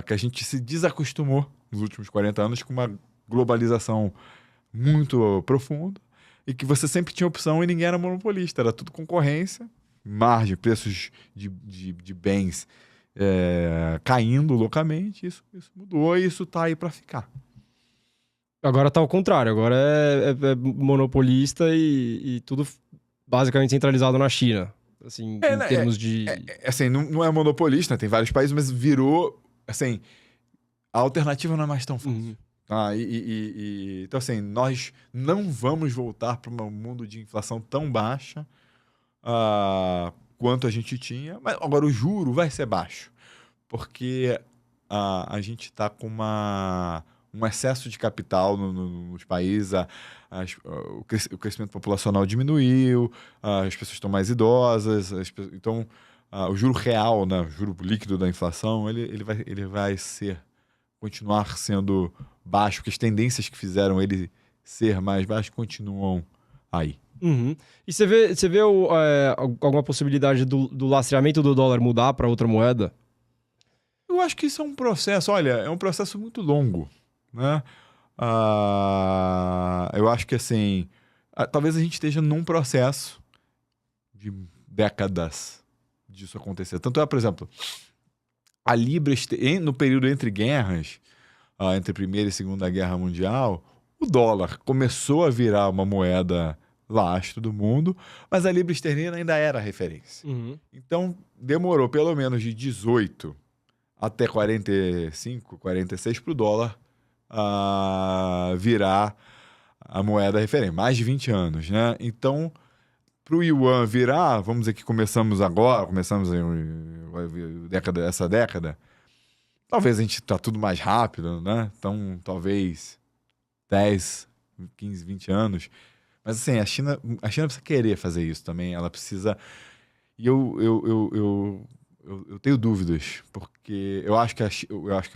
que a gente se desacostumou nos últimos 40 anos com uma globalização muito profunda, e que você sempre tinha opção e ninguém era monopolista, era tudo concorrência, margem, preços de bens caindo loucamente. Isso mudou e isso está aí para ficar. Agora está ao contrário, agora é monopolista e tudo basicamente centralizado na China, assim, em termos de... assim, não é monopolista, tem vários países, mas virou, assim, a alternativa não é mais tão fácil. Tá? Então, assim, nós não vamos voltar para um mundo de inflação tão baixa quanto a gente tinha. Mas agora o juro vai ser baixo, porque a gente está com um excesso de capital nos países, o crescimento populacional diminuiu, as pessoas estão mais idosas, então o juro real, né, o juro líquido da inflação, ele vai continuar sendo baixo, porque as tendências que fizeram ele ser mais baixo continuam aí. Uhum. E você vê alguma possibilidade do lastreamento do dólar mudar para outra moeda? Eu acho que isso é um processo, olha, é um processo muito longo, né? Eu acho que, assim, talvez a gente esteja num processo de décadas disso acontecer. Tanto é, por exemplo, a Libra, no período entre guerras, entre a Primeira e Segunda Guerra Mundial, o dólar começou a virar uma moeda lastro do mundo, mas a Libra esterlina ainda era a referência. Uhum. Então, demorou pelo menos de 18 até 45, 46 para o dólar virar a moeda referente. Mais de 20 anos, né? Então, para o Yuan virar, vamos dizer que começamos essa década, talvez a gente está tudo mais rápido, né? Então, talvez 10, 15, 20 anos. Mas, assim, a China precisa querer fazer isso também. Ela precisa... E eu tenho dúvidas, porque eu acho que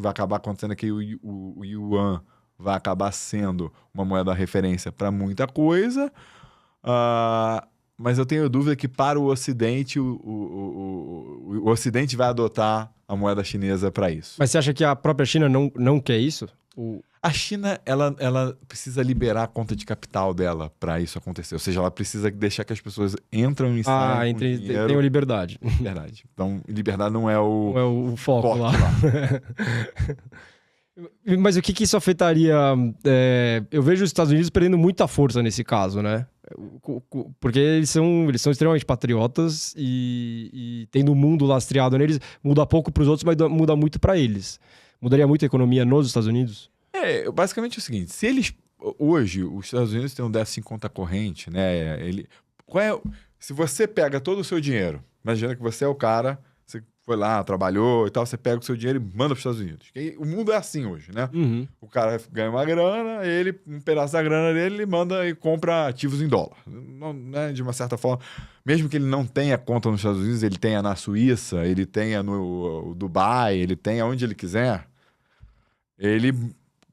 vai acabar acontecendo que o Yuan vai acabar sendo uma moeda referência para muita coisa, mas eu tenho dúvida que para o Ocidente, o Ocidente vai adotar a moeda chinesa para isso. Mas você acha que a própria China não quer isso? A China, ela precisa liberar a conta de capital dela para isso acontecer. Ou seja, ela precisa deixar que as pessoas entram e saiam com dinheiro. Tenham liberdade. Liberdade. Então, liberdade não é o... Não é o foco lá. Mas o que isso afetaria? Eu vejo os Estados Unidos perdendo muita força nesse caso, né? Porque eles são extremamente patriotas e tendo o mundo lastreado neles, muda pouco para os outros, mas muda muito para eles. Mudaria muito a economia nos Estados Unidos? Basicamente é o seguinte, hoje, os Estados Unidos têm um déficit em conta corrente, né? Se você pega todo o seu dinheiro, imagina que você é o cara, você foi lá, trabalhou e tal, você pega o seu dinheiro e manda para os Estados Unidos. O mundo é assim hoje, né? Uhum. O cara ganha uma grana, um pedaço da grana dele, ele manda e compra ativos em dólar. Né? De uma certa forma, mesmo que ele não tenha conta nos Estados Unidos, ele tenha na Suíça, ele tenha no Dubai, ele tenha onde ele quiser,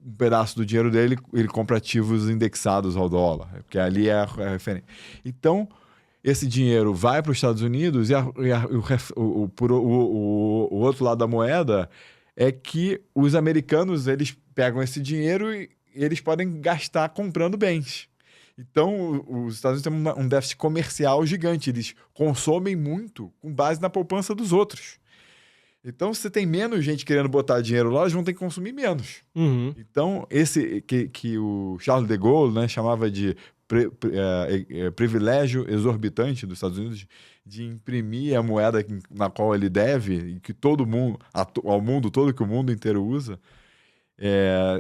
um pedaço do dinheiro dele, ele compra ativos indexados ao dólar, porque ali é a referência. Então, esse dinheiro vai para os Estados Unidos e o outro lado da moeda é que os americanos, eles pegam esse dinheiro e eles podem gastar comprando bens. Então, os Estados Unidos têm um déficit comercial gigante. Eles consomem muito com base na poupança dos outros. Então, se tem menos gente querendo botar dinheiro lá, eles vão ter que consumir menos. Uhum. Então, esse que o Charles de Gaulle, né, chamava de privilégio exorbitante dos Estados Unidos de imprimir a moeda na qual ele deve, e que todo mundo, ao mundo todo, que o mundo inteiro usa,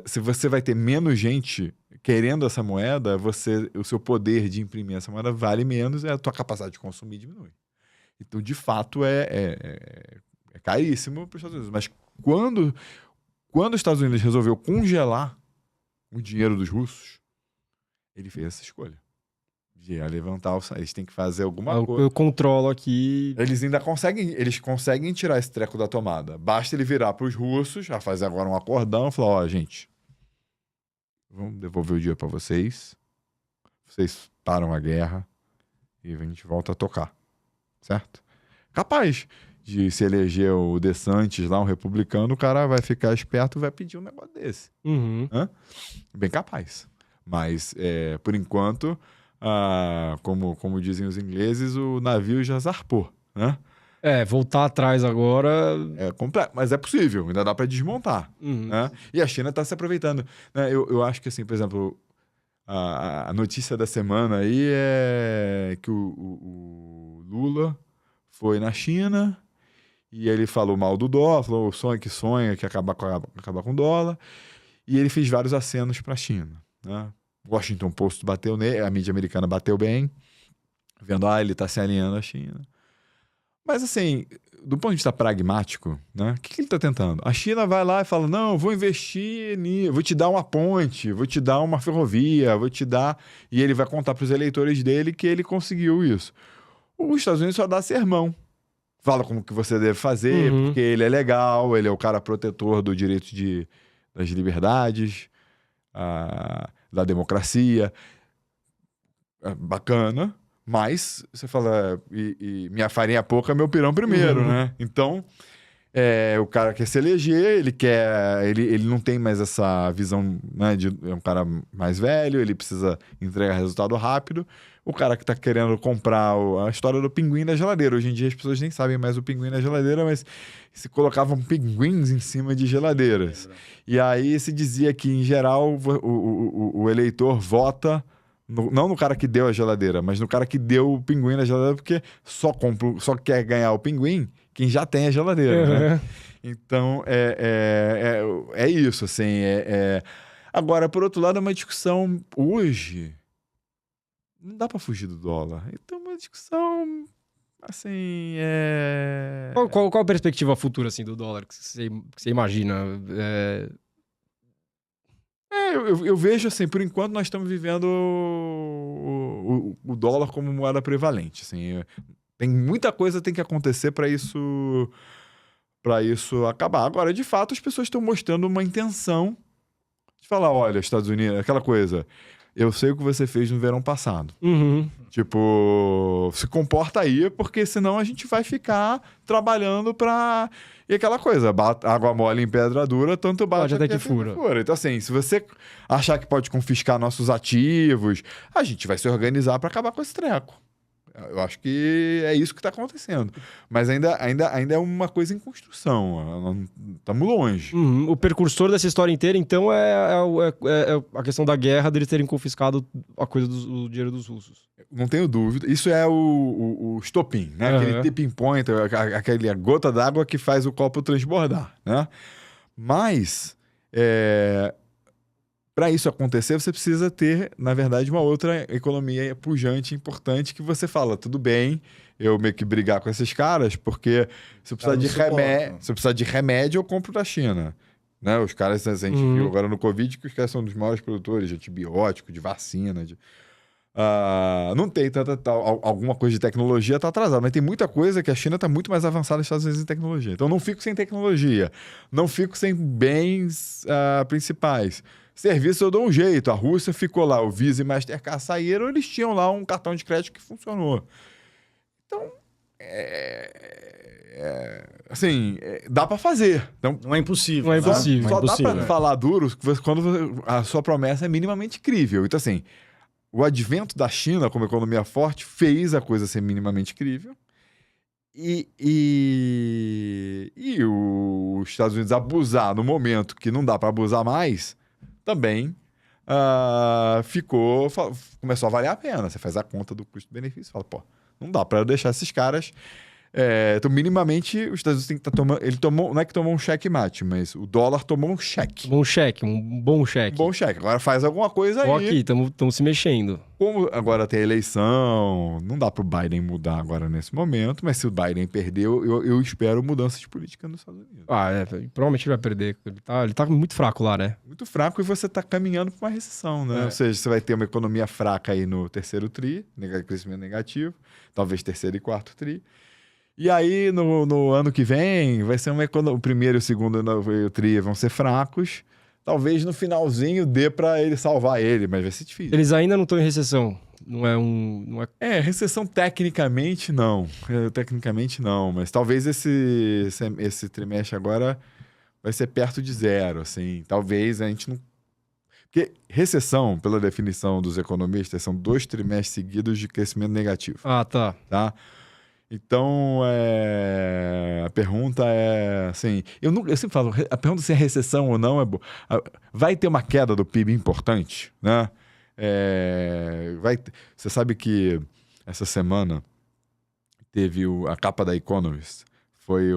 se você vai ter menos gente querendo essa moeda, o seu poder de imprimir essa moeda vale menos e a tua capacidade de consumir diminui. Então, de fato, é caríssimo para os Estados Unidos. Mas quando os Estados Unidos resolveu congelar o dinheiro dos russos, ele fez essa escolha. De levantar eles têm que fazer alguma coisa. Eu controlo aqui. Eles ainda conseguem tirar esse treco da tomada. Basta ele virar para os russos, fazer agora um acordão e falar, gente, vamos devolver o dinheiro para vocês. Vocês param a guerra e a gente volta a tocar. Certo? Capaz de se eleger o DeSantis lá, um republicano, o cara vai ficar esperto e vai pedir um negócio desse. Uhum. Bem capaz. Mas, por enquanto, como dizem os ingleses, o navio já zarpou, né? Voltar atrás agora... É complexo, mas é possível, ainda dá para desmontar. Uhum. Né? E a China está se aproveitando. Né? Eu acho que, assim, por exemplo, a notícia da semana aí é que o Lula foi na China e ele falou mal do dólar, falou sonha que acabar com o dólar. E ele fez vários acenos para a China, né? Washington Post bateu nele, a mídia americana bateu bem, vendo, ele está se alinhando à China. Mas, assim, do ponto de vista pragmático, né? O que ele está tentando? A China vai lá e fala, não, vou investir vou te dar uma ponte, vou te dar uma ferrovia, vou te dar... E ele vai contar para os eleitores dele que ele conseguiu isso. Os Estados Unidos só dá sermão. Fala como que você deve fazer, porque ele é legal, ele é o cara protetor do direito das liberdades, da democracia. Bacana, mas você fala, e minha farinha pouca, meu pirão primeiro, né? Então, o cara quer se eleger, ele não tem mais essa visão, né, é um cara mais velho, ele precisa entregar resultado rápido. O cara que tá querendo comprar a história do pinguim na geladeira. Hoje em dia as pessoas nem sabem mais o pinguim na geladeira, mas se colocavam pinguins em cima de geladeiras. E aí se dizia que, em geral, o eleitor vota não no cara que deu a geladeira, mas no cara que deu o pinguim na geladeira, porque só quer ganhar o pinguim quem já tem a geladeira, né? Então, é isso, assim. Agora, por outro lado, é uma discussão hoje... Não dá pra fugir do dólar. Então, uma discussão, assim, Qual a perspectiva futura, assim, do dólar que você imagina? Eu vejo, assim, por enquanto nós estamos vivendo o dólar como moeda prevalente, assim. Tem muita coisa que tem que acontecer para isso acabar. Agora, de fato, as pessoas estão mostrando uma intenção de falar, olha, Estados Unidos, aquela coisa... Eu sei o que você fez no verão passado. Tipo, se comporta aí, porque senão a gente vai ficar trabalhando pra... E aquela coisa, água mole em pedra dura, tanto bate até que fura. Então, assim, se você achar que pode confiscar nossos ativos, a gente vai se organizar pra acabar com esse treco. Eu acho que é isso que está acontecendo. Mas ainda é uma coisa em construção. Estamos longe. O precursor dessa história inteira, então, é a questão da guerra, deles terem confiscado a coisa do dinheiro dos russos. Não tenho dúvida. Isso é o estopim, né? Aquele tipping point, aquela gota d'água que faz o copo transbordar, né? Mas... para isso acontecer, você precisa ter, na verdade, uma outra economia pujante, importante, que você fala, tudo bem, eu meio que brigar com esses caras, porque se eu precisar de remédio, eu compro da China. Né? Os caras, a gente viu agora no Covid, que os caras são um dos maiores produtores de antibiótico, de vacina, não tem alguma coisa de tecnologia, está atrasado, mas tem muita coisa que a China está muito mais avançada dos Estados Unidos em tecnologia. Então, não fico sem tecnologia, não fico sem bens principais. Serviço eu dou um jeito. A Rússia ficou lá, o Visa e Mastercard saíram, eles tinham lá um cartão de crédito que funcionou. Então, assim, dá para fazer. Então, não é impossível. Não é impossível. Só dá para falar duro quando a sua promessa é minimamente crível. Então, assim, o advento da China como economia forte fez a coisa ser minimamente crível. E os Estados Unidos abusar no momento que não dá para abusar mais... também começou a valer a pena. Você faz a conta do custo-benefício e fala, não dá para deixar esses caras... então, minimamente, os Estados Unidos tem que estar tomando... Ele tomou, não é que tomou um cheque-mate, mas o dólar tomou um cheque. Um cheque, um bom cheque. Um bom cheque. Agora faz alguma coisa aí. Aqui, estamos se mexendo. Como agora tem eleição, não dá pro Biden mudar agora nesse momento, mas se o Biden perder, eu espero mudança de política nos Estados Unidos. Provavelmente ele vai perder. Ele tá muito fraco lá, né? Muito fraco e você tá caminhando para uma recessão, né? Ou seja, você vai ter uma economia fraca aí no terceiro tri, crescimento negativo, talvez terceiro e quarto tri. E aí, no ano que vem, vai ser o primeiro e o segundo tri vão ser fracos. Talvez no finalzinho dê para ele salvar ele, mas vai ser difícil. Eles ainda não estão em recessão. Recessão tecnicamente não. Tecnicamente não, mas talvez esse trimestre agora vai ser perto de zero, assim. Talvez a gente não... Porque recessão, pela definição dos economistas, são 2 trimestres seguidos de crescimento negativo. Tá. Então, a pergunta é assim... Eu sempre falo, a pergunta se é recessão ou não é boa. Vai ter uma queda do PIB importante, né? Você sabe que essa semana teve a capa da Economist. Foi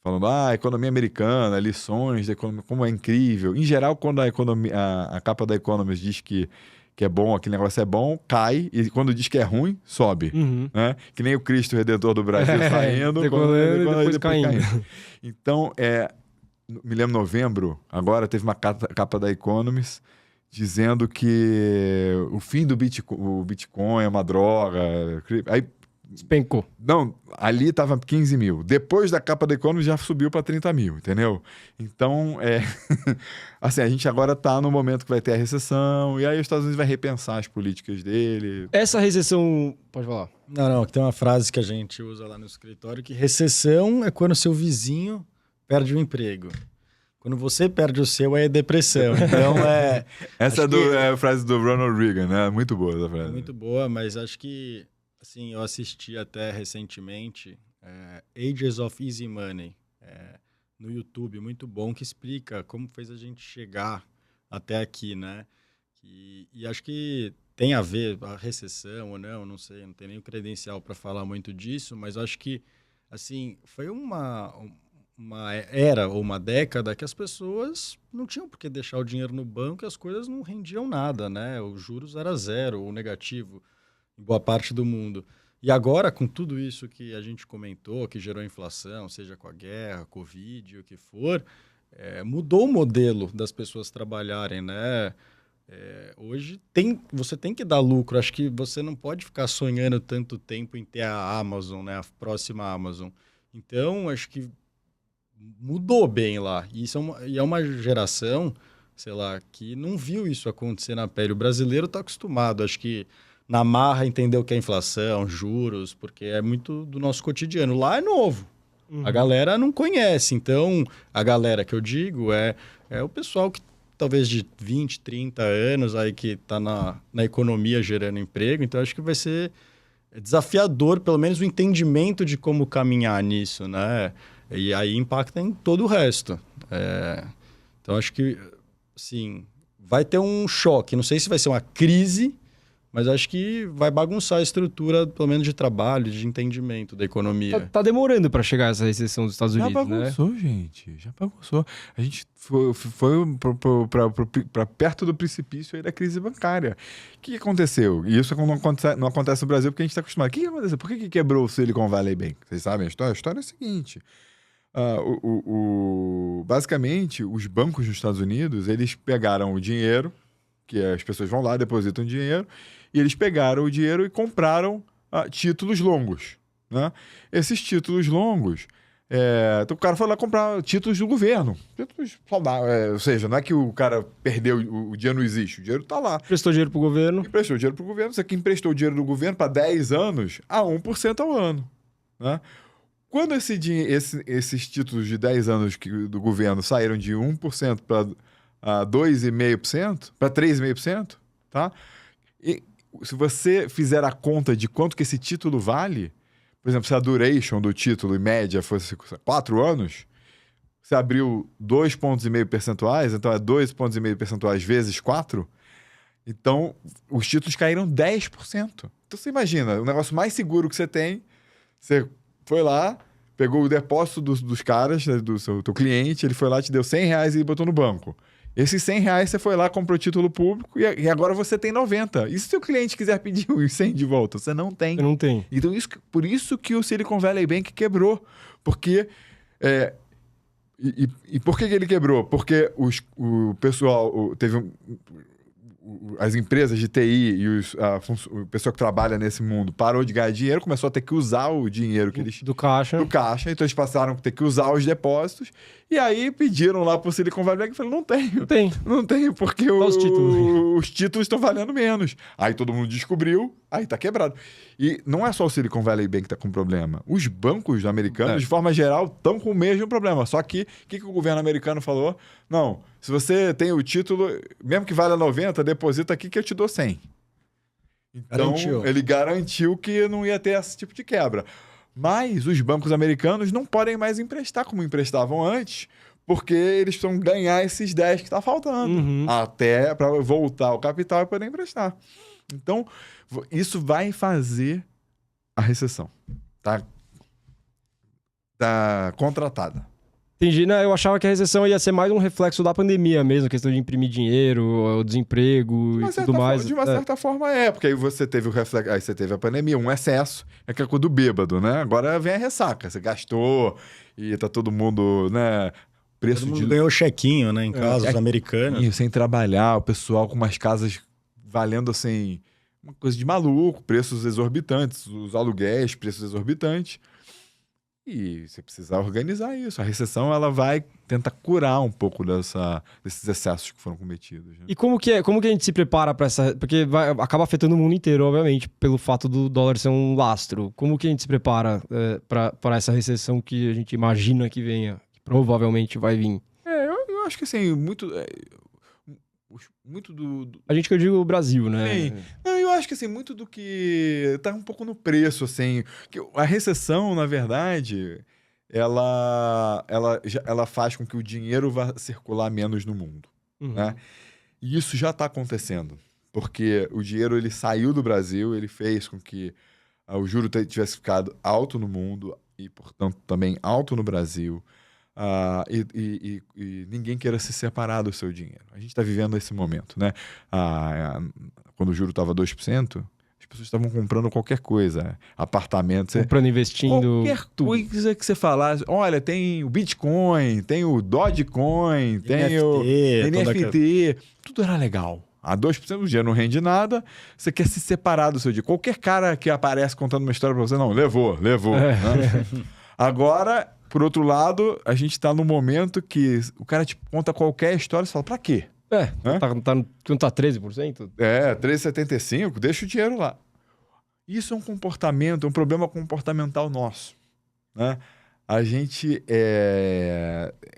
falando, a economia americana, lições da economia, como é incrível. Em geral, quando a capa da Economist diz que é bom, aquele negócio é bom, cai, e quando diz que é ruim, sobe. Uhum. Né? Que nem o Cristo Redentor do Brasil saindo, decolando e depois caindo. Então, me lembro, novembro, agora teve uma capa da Economist dizendo que o fim do Bitcoin é uma droga. Aí despencou. Não, ali estava 15 mil. Depois da capa da Economist já subiu para 30 mil, entendeu? Então, assim, a gente agora está no momento que vai ter a recessão, e aí os Estados Unidos vai repensar as políticas dele. Essa recessão... Pode falar. Não, tem uma frase que a gente usa lá no escritório, que recessão é quando seu vizinho perde o emprego. Quando você perde o seu, é depressão. Então, Essa é a frase do Ronald Reagan, né? Muito boa essa frase. Muito boa, mas acho que... Assim, eu assisti até recentemente Ages of Easy Money no YouTube, muito bom, que explica como fez a gente chegar até aqui, né? E acho que tem a ver a recessão ou não sei, não tem nem o credencial para falar muito disso, mas acho que, assim, foi uma era ou uma década que as pessoas não tinham por que deixar o dinheiro no banco e as coisas não rendiam nada, né? Os juros era zero ou negativo em boa parte do mundo. E agora, com tudo isso que a gente comentou, que gerou inflação, seja com a guerra, Covid, o que for, mudou o modelo das pessoas trabalharem, né? Hoje você tem que dar lucro. Acho que você não pode ficar sonhando tanto tempo em ter a Amazon, né? A próxima Amazon. Então, acho que mudou bem lá. E é uma geração, sei lá, que não viu isso acontecer na pele. O brasileiro está acostumado, acho que na marra entender o que é inflação, juros, porque é muito do nosso cotidiano. Lá é novo. A galera não conhece. Então, a galera que eu digo é o pessoal que talvez de 20, 30 anos aí que está na economia gerando emprego. Então, acho que vai ser desafiador, pelo menos, o entendimento de como caminhar nisso, né? E aí impacta em todo o resto. Então, acho que, assim, vai ter um choque. Não sei se vai ser uma crise, mas acho que vai bagunçar a estrutura, pelo menos de trabalho, de entendimento da economia. Tá demorando para chegar essa recessão dos Estados Unidos, né? Já bagunçou, gente. Já bagunçou. A gente foi para perto do precipício aí da crise bancária. O que aconteceu? E isso não acontece no Brasil porque a gente está acostumado. O que aconteceu? Por que quebrou o Silicon Valley Bank? Vocês sabem a história? A história é a seguinte. Basicamente, os bancos dos Estados Unidos, eles pegaram o dinheiro, que as pessoas vão lá, depositam dinheiro, e eles pegaram o dinheiro e compraram títulos longos. Né? Esses títulos longos, então o cara foi lá comprar títulos do governo. Títulos saudáveis, ou seja, não é que o cara perdeu, o dinheiro não existe, o dinheiro está lá. Prestou dinheiro para o governo. Emprestou dinheiro para o governo, você que emprestou o dinheiro do governo para 10 anos a 1% ao ano. Né? Quando esses títulos de 10 anos do governo saíram de 1% para 2,5%, para 3,5%, tá? E se você fizer a conta de quanto que esse título vale, por exemplo, se a duration do título em média fosse 4 anos, você abriu 2,5 pontos percentuais, então é 2,5 pontos percentuais vezes 4, então os títulos caíram 10%. Então você imagina, o negócio mais seguro que você tem, você foi lá, pegou o depósito dos caras, do teu cliente, ele foi lá, te deu R$100 e botou no banco. Esses R$100 você foi lá, comprou título público e agora você tem 90. E se o seu cliente quiser pedir os 100 de volta? Você não tem. Eu não tenho. Então, por isso que o Silicon Valley Bank quebrou. Porque... E por que ele quebrou? Porque o pessoal... as empresas de TI e o pessoal que trabalha nesse mundo parou de ganhar dinheiro, começou a ter que usar o dinheiro que eles... Do caixa. Então eles passaram a ter que usar os depósitos e aí pediram lá pro Silicon Valley Bank e falaram, não tenho, porque os títulos estão valendo menos. Aí todo mundo descobriu, aí tá quebrado. E não é só o Silicon Valley Bank que tá com problema. Os bancos americanos, de forma geral, estão com o mesmo problema. Só que, o que o governo americano falou? Não, se você tem o título, mesmo que valha 90, deposita aqui que eu te dou 100. Então, ele garantiu que não ia ter esse tipo de quebra. Mas os bancos americanos não podem mais emprestar como emprestavam antes, porque eles precisam ganhar esses 10 que está faltando, até para voltar ao capital e poder emprestar. Então, isso vai fazer a recessão. Tá contratada. Entendi. Não, eu achava que a recessão ia ser mais um reflexo da pandemia mesmo, a questão de imprimir dinheiro, o desemprego e tudo mais. De uma certa forma porque aí você teve o reflexo, aí você teve a pandemia, um excesso, é aquela coisa do bêbado, né? Agora vem a ressaca, você gastou e tá todo mundo, né? Preço Todo mundo ganhou chequinho, né? Em casa, os americanos. Sem trabalhar, o pessoal com umas casas valendo assim, uma coisa de maluco, preços exorbitantes, os aluguéis, preços exorbitantes. E você precisa organizar isso. A recessão ela vai tentar curar um pouco desses excessos que foram cometidos. Né? E como que a gente se prepara para essa... Porque acaba afetando o mundo inteiro, obviamente, pelo fato do dólar ser um lastro. Como que a gente se prepara para essa recessão que a gente imagina que venha? Que provavelmente vai vir. Eu acho que assim, muito A gente que eu digo o Brasil, né? Sim. Não, eu acho que assim, muito do que tá um pouco no preço, assim. Que a recessão, na verdade, ela faz com que o dinheiro vá circular menos no mundo, né? E isso já está acontecendo, porque o dinheiro ele saiu do Brasil, ele fez com que o juro tivesse ficado alto no mundo e, portanto, também alto no Brasil. E ninguém queira se separar do seu dinheiro. A gente está vivendo esse momento, né? Quando o juro estava 2%, as pessoas estavam comprando qualquer coisa, apartamentos, comprando, investindo, qualquer coisa que você falasse. Olha, tem o Bitcoin, tem o Dogecoin, tem o NFT, tudo era legal. A 2% do dinheiro não rende nada, você quer se separar do seu dinheiro. Qualquer cara que aparece contando uma história para você, não, levou. Né? Agora, por outro lado, a gente está num momento que o cara te conta qualquer história e fala, pra quê? Tá 13%? 13,75%, deixa o dinheiro lá. Isso é um comportamento, é um problema comportamental nosso. Né? A gente...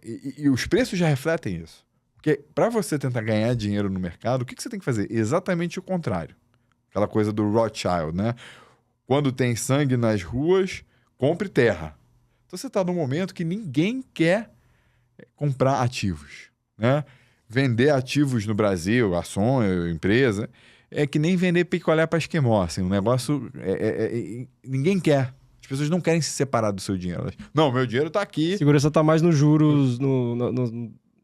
E os preços já refletem isso. Porque para você tentar ganhar dinheiro no mercado, o que você tem que fazer? Exatamente o contrário. Aquela coisa do Rothschild, né? Quando tem sangue nas ruas, compre terra. Então você está num momento que ninguém quer comprar ativos, né? Vender ativos no Brasil, ações, empresa, é que nem vender picolé para esquimó, assim, um negócio... ninguém quer. As pessoas não querem se separar do seu dinheiro. Não, meu dinheiro está aqui. A segurança está mais nos juros,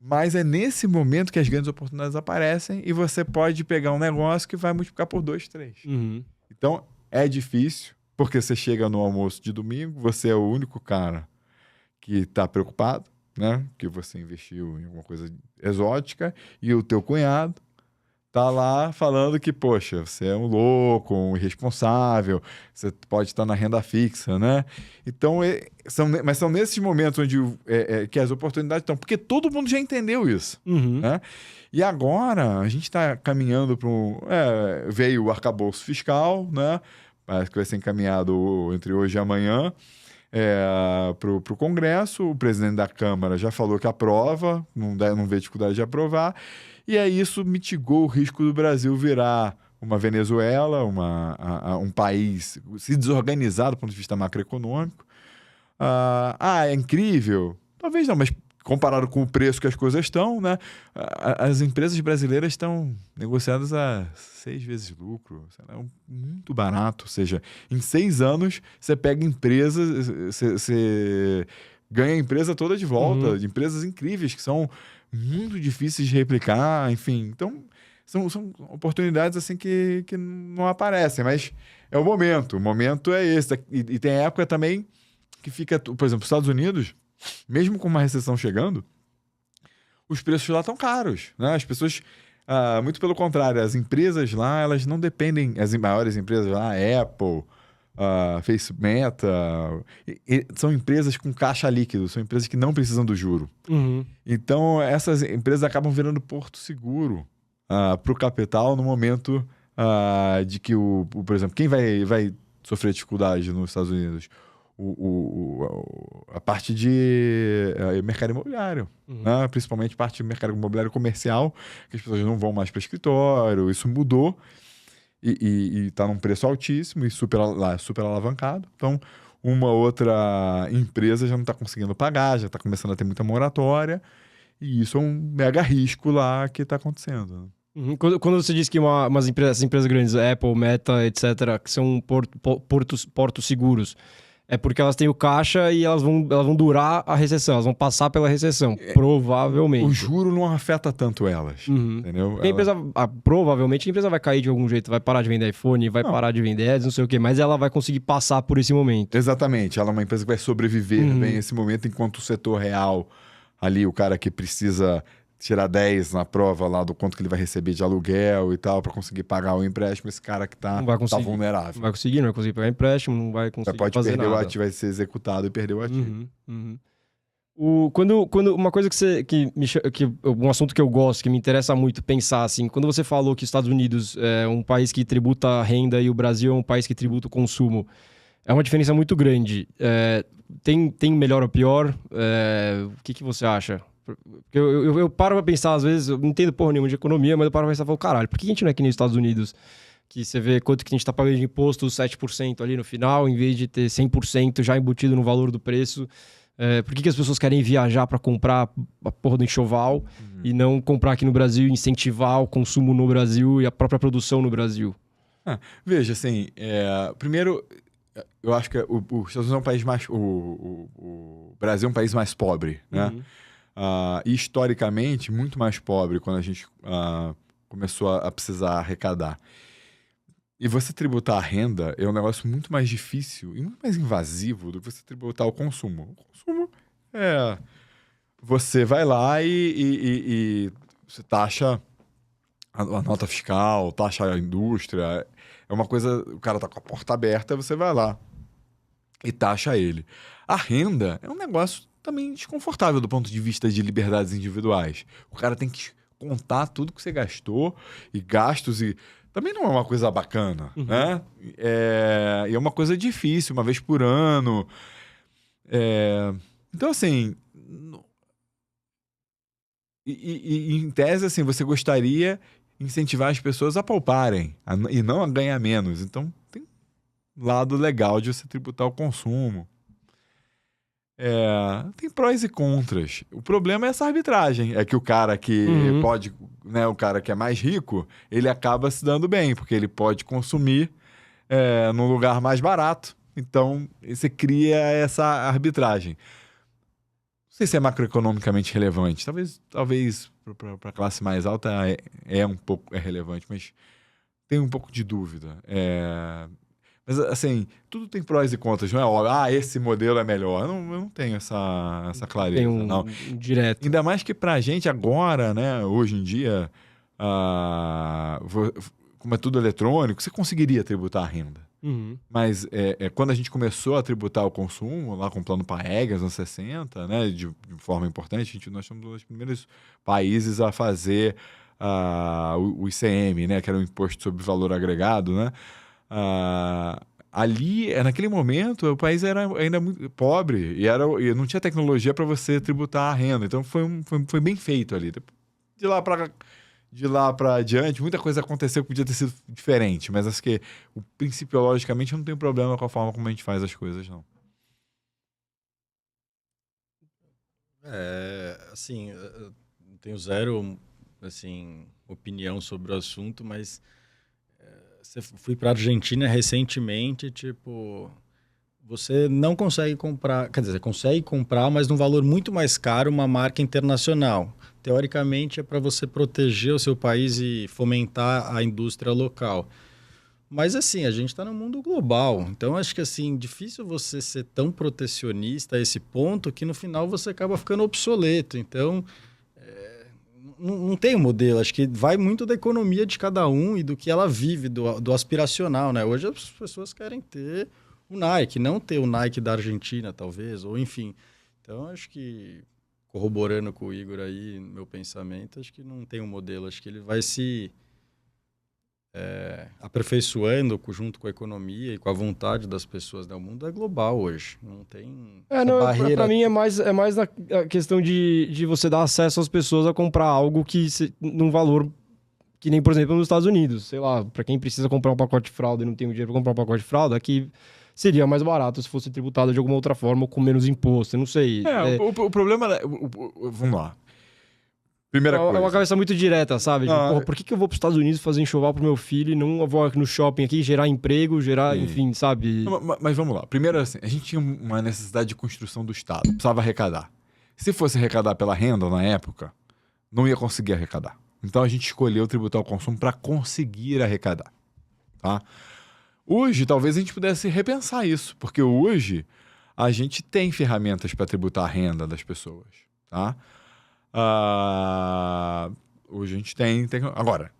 Mas é nesse momento que as grandes oportunidades aparecem e você pode pegar um negócio que vai multiplicar por 2, 3. Então, é difícil, porque você chega no almoço de domingo, você é o único cara que está preocupado, né? Que você investiu em alguma coisa exótica e o teu cunhado tá lá falando que, poxa, você é um louco, um irresponsável, você pode estar na renda fixa, né? Então, mas são nesses momentos onde que as oportunidades estão, porque todo mundo já entendeu isso, né? E agora a gente está caminhando para veio o arcabouço fiscal, né? Parece que vai ser encaminhado entre hoje e amanhã para o Congresso. O presidente da Câmara já falou que aprova, não vê dificuldade de aprovar. E aí isso mitigou o risco do Brasil virar uma Venezuela, um país se desorganizar do ponto de vista macroeconômico. É incrível? Talvez não, mas comparado com o preço que as coisas estão, né? As empresas brasileiras estão negociadas a 6 vezes lucro. É muito barato. Ou seja, em 6 anos, você pega empresas, você ganha a empresa toda de volta, de empresas incríveis que são muito difíceis de replicar, enfim. Então, são oportunidades assim que não aparecem, mas é o momento. O momento é esse. E tem época também que fica... Por exemplo, os Estados Unidos, mesmo com uma recessão chegando, os preços lá estão caros, né? As pessoas... muito pelo contrário, as empresas lá, elas não dependem... As maiores empresas lá, Apple... Facebook, Meta, são empresas com caixa líquido, são empresas que não precisam do juro. Então, essas empresas acabam virando porto seguro para o capital no momento de que, por exemplo, quem vai sofrer dificuldade nos Estados Unidos? A parte de mercado imobiliário, né? Principalmente parte de mercado imobiliário comercial, que as pessoas não vão mais para escritório, isso mudou. E está num preço altíssimo e super alavancado. Então, uma outra empresa já não está conseguindo pagar, já está começando a ter muita moratória. E isso é um mega risco lá que está acontecendo. Quando você diz que essas empresas grandes, Apple, Meta, etc., que são portos seguros, É porque elas têm o caixa e elas vão durar a recessão, elas vão passar pela recessão, provavelmente. O juro não afeta tanto elas, entendeu? A empresa, provavelmente a empresa vai cair de algum jeito, vai parar de vender iPhone, vai parar de vender ads, não sei o quê, mas ela vai conseguir passar por esse momento. Exatamente, ela é uma empresa que vai sobreviver bem esse momento, enquanto o setor real, ali o cara que precisa tirar 10 na prova lá do quanto que ele vai receber de aluguel e tal, para conseguir pagar o empréstimo, esse cara que tá vulnerável. Não vai conseguir pegar empréstimo, não vai conseguir pode fazer perder nada. o ativo, vai ser executado e perder o ativo. Quando uma coisa um assunto que eu gosto, que me interessa muito pensar, assim, quando você falou que os Estados Unidos é um país que tributa a renda e o Brasil é um país que tributa o consumo, é uma diferença muito grande. Tem melhor ou pior? O que você acha? Porque eu paro pra pensar, às vezes, eu não entendo porra nenhuma de economia, mas eu paro pra pensar e falo, caralho, por que a gente não é que nem os Estados Unidos? Que você vê quanto que a gente tá pagando de imposto, 7% ali no final, em vez de ter 100% já embutido no valor do preço. Por que as pessoas querem viajar para comprar a porra do enxoval e não comprar aqui no Brasil, incentivar o consumo no Brasil e a própria produção no Brasil? Veja, assim, primeiro, eu acho que os Estados Unidos é um país mais... O Brasil é um país mais pobre, né? E historicamente, muito mais pobre quando a gente começou a precisar arrecadar. E você tributar a renda é um negócio muito mais difícil e muito mais invasivo do que você tributar o consumo. O consumo você vai lá e você taxa a nota fiscal, taxa a indústria. É uma coisa... O cara tá com a porta aberta, você vai lá e taxa ele. A renda é um negócio também desconfortável do ponto de vista de liberdades individuais. O cara tem que contar tudo que você gastou e gastos e... Também não é uma coisa bacana, né? E é uma coisa difícil, uma vez por ano. Então, assim... em tese, assim, você gostaria de incentivar as pessoas a pouparem e não a ganhar menos. Então, tem um lado legal de você tributar o consumo. Tem prós e contras. O problema é essa arbitragem. É que o cara que pode, né, o cara que é mais rico, ele acaba se dando bem, porque ele pode consumir num lugar mais barato. Então, você cria essa arbitragem. Não sei se é macroeconomicamente relevante. Talvez para a classe mais alta um pouco relevante, mas tenho um pouco de dúvida. Mas, assim, tudo tem prós e contras. Não é óbvio, esse modelo é melhor. Eu não tenho essa clareza. Não. Direto. Ainda mais que pra gente agora, né, hoje em dia, como é tudo eletrônico, você conseguiria tributar a renda. Mas quando a gente começou a tributar o consumo, lá com o plano Paegas, nos anos 60, né, de forma importante, nós somos um dos primeiros países a fazer o ICM, né, que era o Imposto sobre Valor Agregado, né? Ali, naquele momento, o país era ainda muito pobre e não tinha tecnologia para você tributar a renda. Então, foi bem feito ali. De lá para diante, muita coisa aconteceu que podia ter sido diferente, mas acho que o princípio, logicamente, eu não tenho problema com a forma como a gente faz as coisas, não. Assim, eu tenho zero, assim, opinião sobre o assunto, mas fui para a Argentina recentemente, tipo, você não consegue comprar, quer dizer, consegue comprar, mas num valor muito mais caro, uma marca internacional. Teoricamente é para você proteger o seu país e fomentar a indústria local. Mas assim, a gente está no mundo global, então acho que assim, difícil você ser tão protecionista a esse ponto que no final você acaba ficando obsoleto. Então, não tem um modelo, acho que vai muito da economia de cada um e do que ela vive, do aspiracional, né? Hoje as pessoas querem ter o Nike, não ter o Nike da Argentina, talvez, ou enfim. Então, acho que, corroborando com o Igor aí, meu pensamento, acho que não tem um modelo, acho que ele vai se aperfeiçoando junto com a economia e com a vontade das pessoas, né? O mundo é global hoje, não tem barreira. Para mim é mais a questão de você dar acesso às pessoas a comprar algo num valor que nem, por exemplo, nos Estados Unidos. Sei lá, para quem precisa comprar um pacote de fralda e não tem o dinheiro para comprar um pacote de fralda, aqui seria mais barato se fosse tributado de alguma outra forma ou com menos imposto, eu não sei. O problema... vamos lá. Primeira É coisa. uma cabeça muito direta, sabe? Tipo, Não, porra, por que eu vou para os Estados Unidos fazer enxoval pro meu filho e não vou no shopping aqui gerar emprego, gerar, Sim. enfim, sabe? Não, mas vamos lá. Primeiro, assim, a gente tinha uma necessidade de construção do Estado. Precisava arrecadar. Se fosse arrecadar pela renda na época, não ia conseguir arrecadar. Então a gente escolheu tributar o consumo para conseguir arrecadar. Tá? Hoje, talvez a gente pudesse repensar isso, porque hoje a gente tem ferramentas para tributar a renda das pessoas. Tá? Hoje a gente tem. Agora,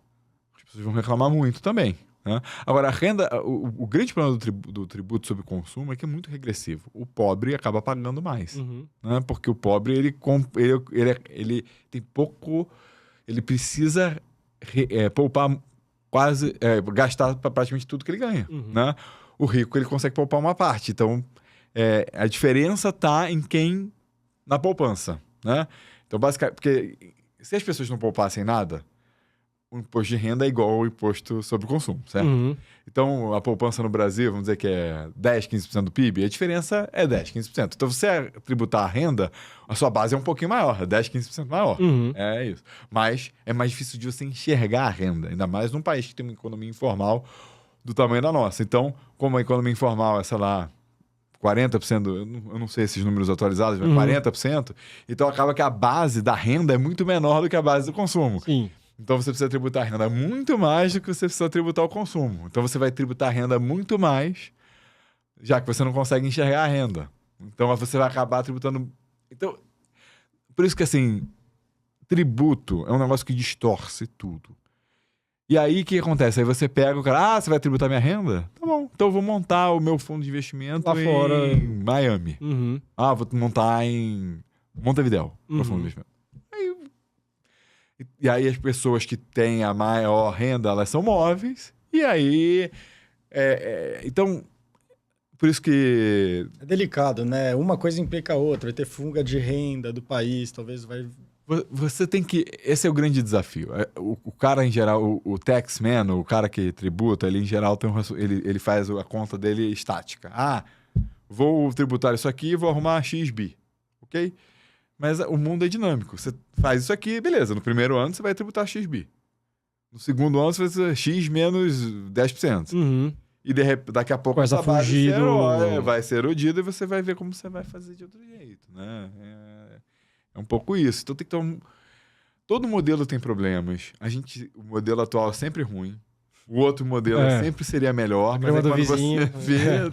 as pessoas vão reclamar muito também. Né? Agora, a renda, o grande problema do tributo sobre consumo é que é muito regressivo. O pobre acaba pagando mais. Uhum. Né? Porque o pobre ele tem pouco. Ele precisa poupar quase. Gastar pra praticamente tudo que ele ganha. Uhum. Né? O rico ele consegue poupar uma parte. Então, a diferença está em quem. Na poupança. Né? Então, basicamente, porque se as pessoas não poupassem nada, o imposto de renda é igual ao imposto sobre o consumo, certo? Uhum. Então, a poupança no Brasil, vamos dizer que é 10, 15% do PIB, a diferença é 10, 15%. Então, você tributar a renda, a sua base é um pouquinho maior, 10, 15% maior. Uhum. É isso. Mas é mais difícil de você enxergar a renda, ainda mais num país que tem uma economia informal do tamanho da nossa. Então, como a economia informal é, sei lá, 40%, eu não sei esses números atualizados, mas 40%, então acaba que a base da renda é muito menor do que a base do consumo. Sim. Então você precisa tributar a renda muito mais do que você precisa tributar o consumo. Então você vai tributar a renda muito mais, já que você não consegue enxergar a renda. Então você vai acabar tributando... Então, por isso que assim, tributo é um negócio que distorce tudo. E aí, o que acontece? Aí você pega o cara, você vai tributar minha renda? Tá bom, então eu vou montar o meu fundo de investimento Lá fora. em Miami. Uhum. Vou montar em Montevidéu, meu fundo de investimento. E aí as pessoas que têm a maior renda, elas são móveis. E aí, então, por isso que... É delicado, né? Uma coisa implica a outra. Vai ter fuga de renda do país, talvez vai... Você tem que... Esse é o grande desafio. O cara, em geral, o taxman, o cara que tributa, ele, em geral, ele faz a conta dele estática. Vou tributar isso aqui e vou arrumar XB. Ok? Mas o mundo é dinâmico. Você faz isso aqui, beleza. No primeiro ano, você vai tributar XB. No segundo ano, você vai fazer X menos 10%. Uhum. E daqui a pouco Começa a fugir vai ser erodido e você vai ver como você vai fazer de outro jeito, né? É um pouco isso. Então tem que ter todo modelo tem problemas. O modelo atual é sempre ruim. O outro modelo sempre seria melhor. Mas do quando vizinho. você vê,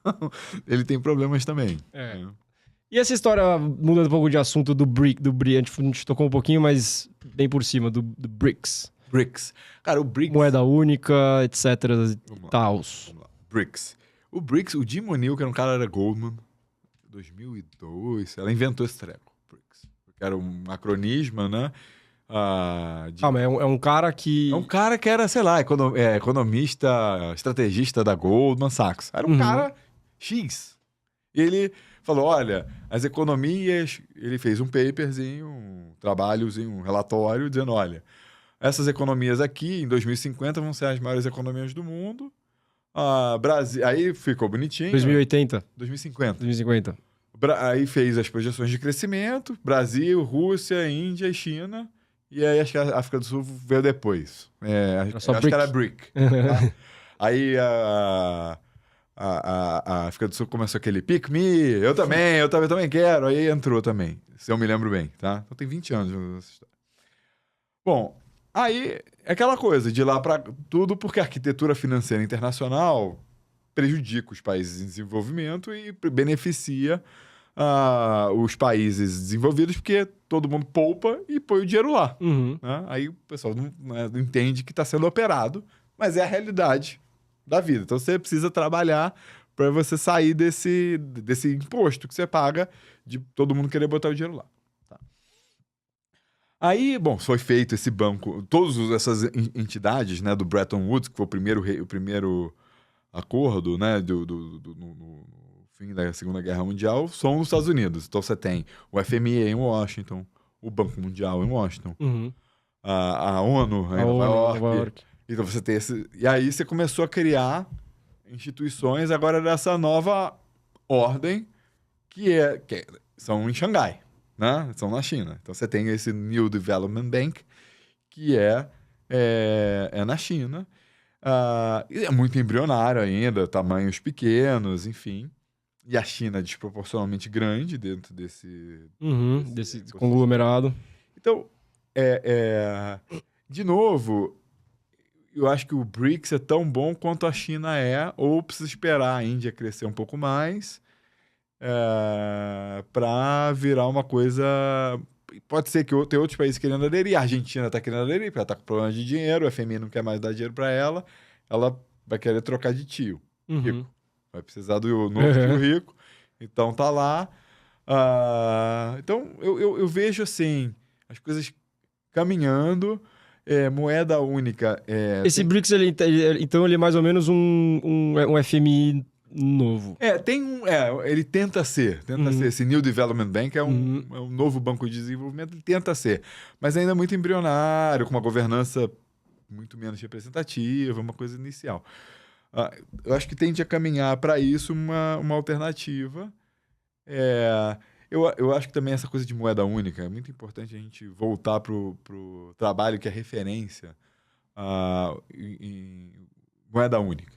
não, ele tem problemas também. E essa história, mudando um pouco de assunto do BRIC, a gente tocou um pouquinho, mas bem por cima, do BRICS. BRICS. Cara, o BRICS... Moeda única, etc. Vamos lá. BRICS. O BRICS, o Jim O'Neill, que era um cara da Goldman, 2002, ela inventou esse treco, BRICS. Que era um acronismo, né? Mas é um cara que... É um cara que era, sei lá, economista, estrategista da Goldman Sachs. Era um cara X. E ele falou, olha, as economias... Ele fez um paperzinho, um trabalhozinho, um relatório, dizendo, olha, essas economias aqui, em 2050, vão ser as maiores economias do mundo. Brasil... Aí ficou bonitinho. 2080. 2050. 2050. Aí fez as projeções de crescimento. Brasil, Rússia, Índia e China. E aí acho que a África do Sul veio depois. Acho que era BRIC. Tá? Aí a África do Sul começou aquele pick me, eu também quero. Aí entrou também, se eu me lembro bem, tá? Então tem 20 anos essa história. Bom, aí é aquela coisa, de lá para tudo, porque a arquitetura financeira internacional prejudica os países em desenvolvimento e beneficia os países desenvolvidos, porque todo mundo poupa e põe o dinheiro lá. Uhum. Né? Aí o pessoal não entende que está sendo operado, mas é a realidade da vida. Então você precisa trabalhar para você sair desse imposto que você paga de todo mundo querer botar o dinheiro lá. Tá. Aí, bom, foi feito esse banco, todas essas entidades, né, do Bretton Woods, que foi o primeiro acordo, né, no fim da Segunda Guerra Mundial, são nos Estados Unidos. Então você tem o FMI em Washington, o Banco Mundial em Washington, a ONU em Nova York. Então você tem esse... E aí você começou a criar instituições agora dessa nova ordem que são em Xangai, né? São na China. Então você tem esse New Development Bank, que é na China. E é muito embrionário ainda, tamanhos pequenos, enfim. E a China é desproporcionalmente grande dentro desse Desse conglomerado. Então, de novo, eu acho que o BRICS é tão bom quanto a China é, ou precisa esperar a Índia crescer um pouco mais para virar uma coisa... Pode ser que tem outros países querendo aderir, a Argentina está querendo aderir, porque ela está com problema de dinheiro, o FMI não quer mais dar dinheiro para ela vai querer trocar de tio rico. Vai precisar do novo tio rico, então tá lá. Então, eu vejo assim, as coisas caminhando, moeda única. Esse BRICS, então, ele é mais ou menos um FMI novo. Ele tenta ser esse New Development Bank é um novo banco de desenvolvimento, ele tenta ser, mas ainda muito embrionário, com uma governança muito menos representativa, uma coisa inicial. Eu acho que tende a caminhar para isso uma alternativa. Eu acho que também essa coisa de moeda única é muito importante a gente voltar para o trabalho que é referência em moeda única.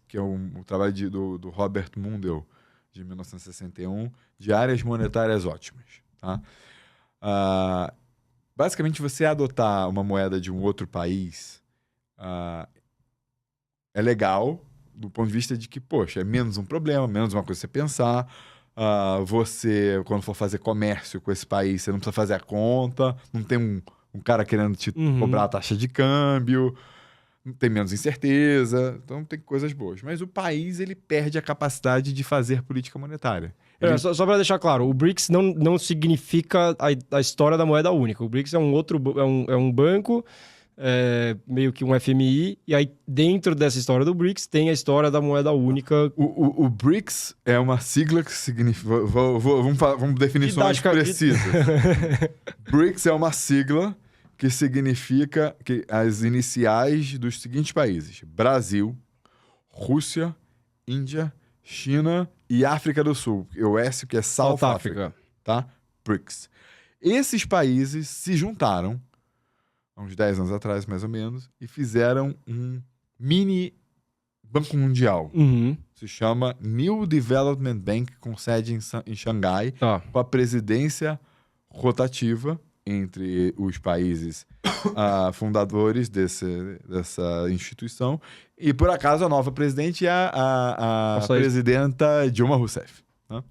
Que é um trabalho do Robert Mundell, de 1961, de áreas monetárias ótimas. Tá? Basicamente, você adotar uma moeda de um outro país é legal do ponto de vista de que, poxa, é menos um problema, menos uma coisa você pensar. Você, quando for fazer comércio com esse país, você não precisa fazer a conta, não tem um cara querendo te cobrar a taxa de câmbio, tem menos incerteza, então tem coisas boas. Mas o país, ele perde a capacidade de fazer política monetária. Só para deixar claro, o BRICS não significa a história da moeda única. O BRICS é um banco, meio que um FMI, e aí dentro dessa história do BRICS tem a história da moeda única. O BRICS é uma sigla que significa... Vamos definições precisas. BRICS é uma sigla que significa que as iniciais dos seguintes países: Brasil, Rússia, Índia, China e África do Sul. O S, que é South Africa, tá? BRICS. Esses países se juntaram há uns 10 anos atrás, mais ou menos, e fizeram um mini Banco Mundial. Se chama New Development Bank, com sede em Xangai, com a presidência rotativa entre os países fundadores dessa instituição. E, por acaso, a nova presidente é a presidenta Dilma Rousseff. Né?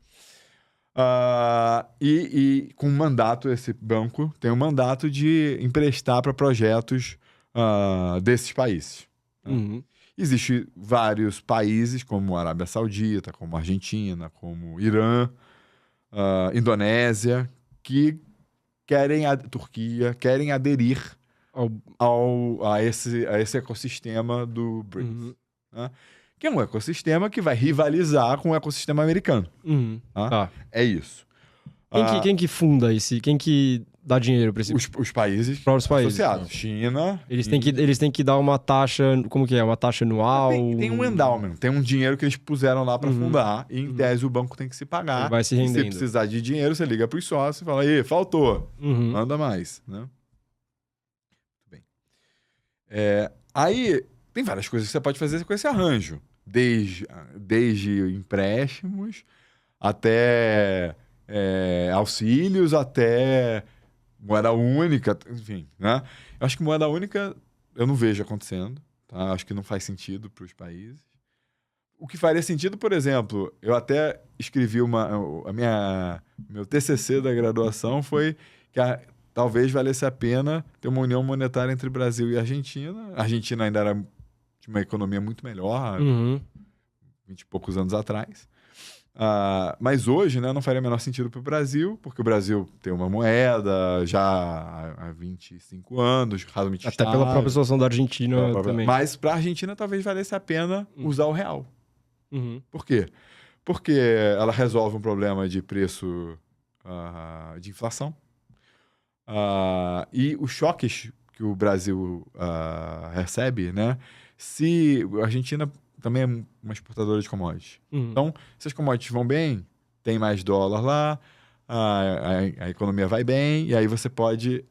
E com mandato, esse banco tem um mandato de emprestar para projetos desses países. Né? Existem vários países, como a Arábia Saudita, como a Argentina, como Irã, Indonésia, que Turquia querem aderir a esse ecossistema do BRICS. Né? Que é um ecossistema que vai rivalizar com o ecossistema americano. É isso. Quem que funda esse? Quem que dá dinheiro para esse? Os países associados. China. Eles têm que dar uma taxa. Como que é? Uma taxa anual? Tem um endowment, tem um dinheiro que eles puseram lá para fundar. E em tese o banco tem que se pagar. Ele vai se rendendo. E se precisar de dinheiro, você liga para os sócios e fala: aí, faltou. Manda mais. Né? Muito bem. Aí tem várias coisas que você pode fazer com esse arranjo. Desde empréstimos até auxílios, até moeda única, enfim, né? Eu acho que moeda única eu não vejo acontecendo, tá? Acho que não faz sentido para os países. O que faria sentido, por exemplo, eu até escrevi meu TCC da graduação foi que talvez valesse a pena ter uma união monetária entre Brasil e Argentina. A Argentina ainda tinha uma economia muito melhor, 20 e poucos anos atrás. Mas hoje, né, não faria o menor sentido para o Brasil, porque o Brasil tem uma moeda já há 25 anos, razoavelmente até pela própria situação da Argentina também. Mas para a Argentina talvez valesse a pena usar o real. Por quê? Porque ela resolve um problema de preço de inflação. E os choques que o Brasil recebe, né? Se a Argentina também é uma exportadora de commodities. Então, se as commodities vão bem, tem mais dólar lá, a economia vai bem, e aí você pode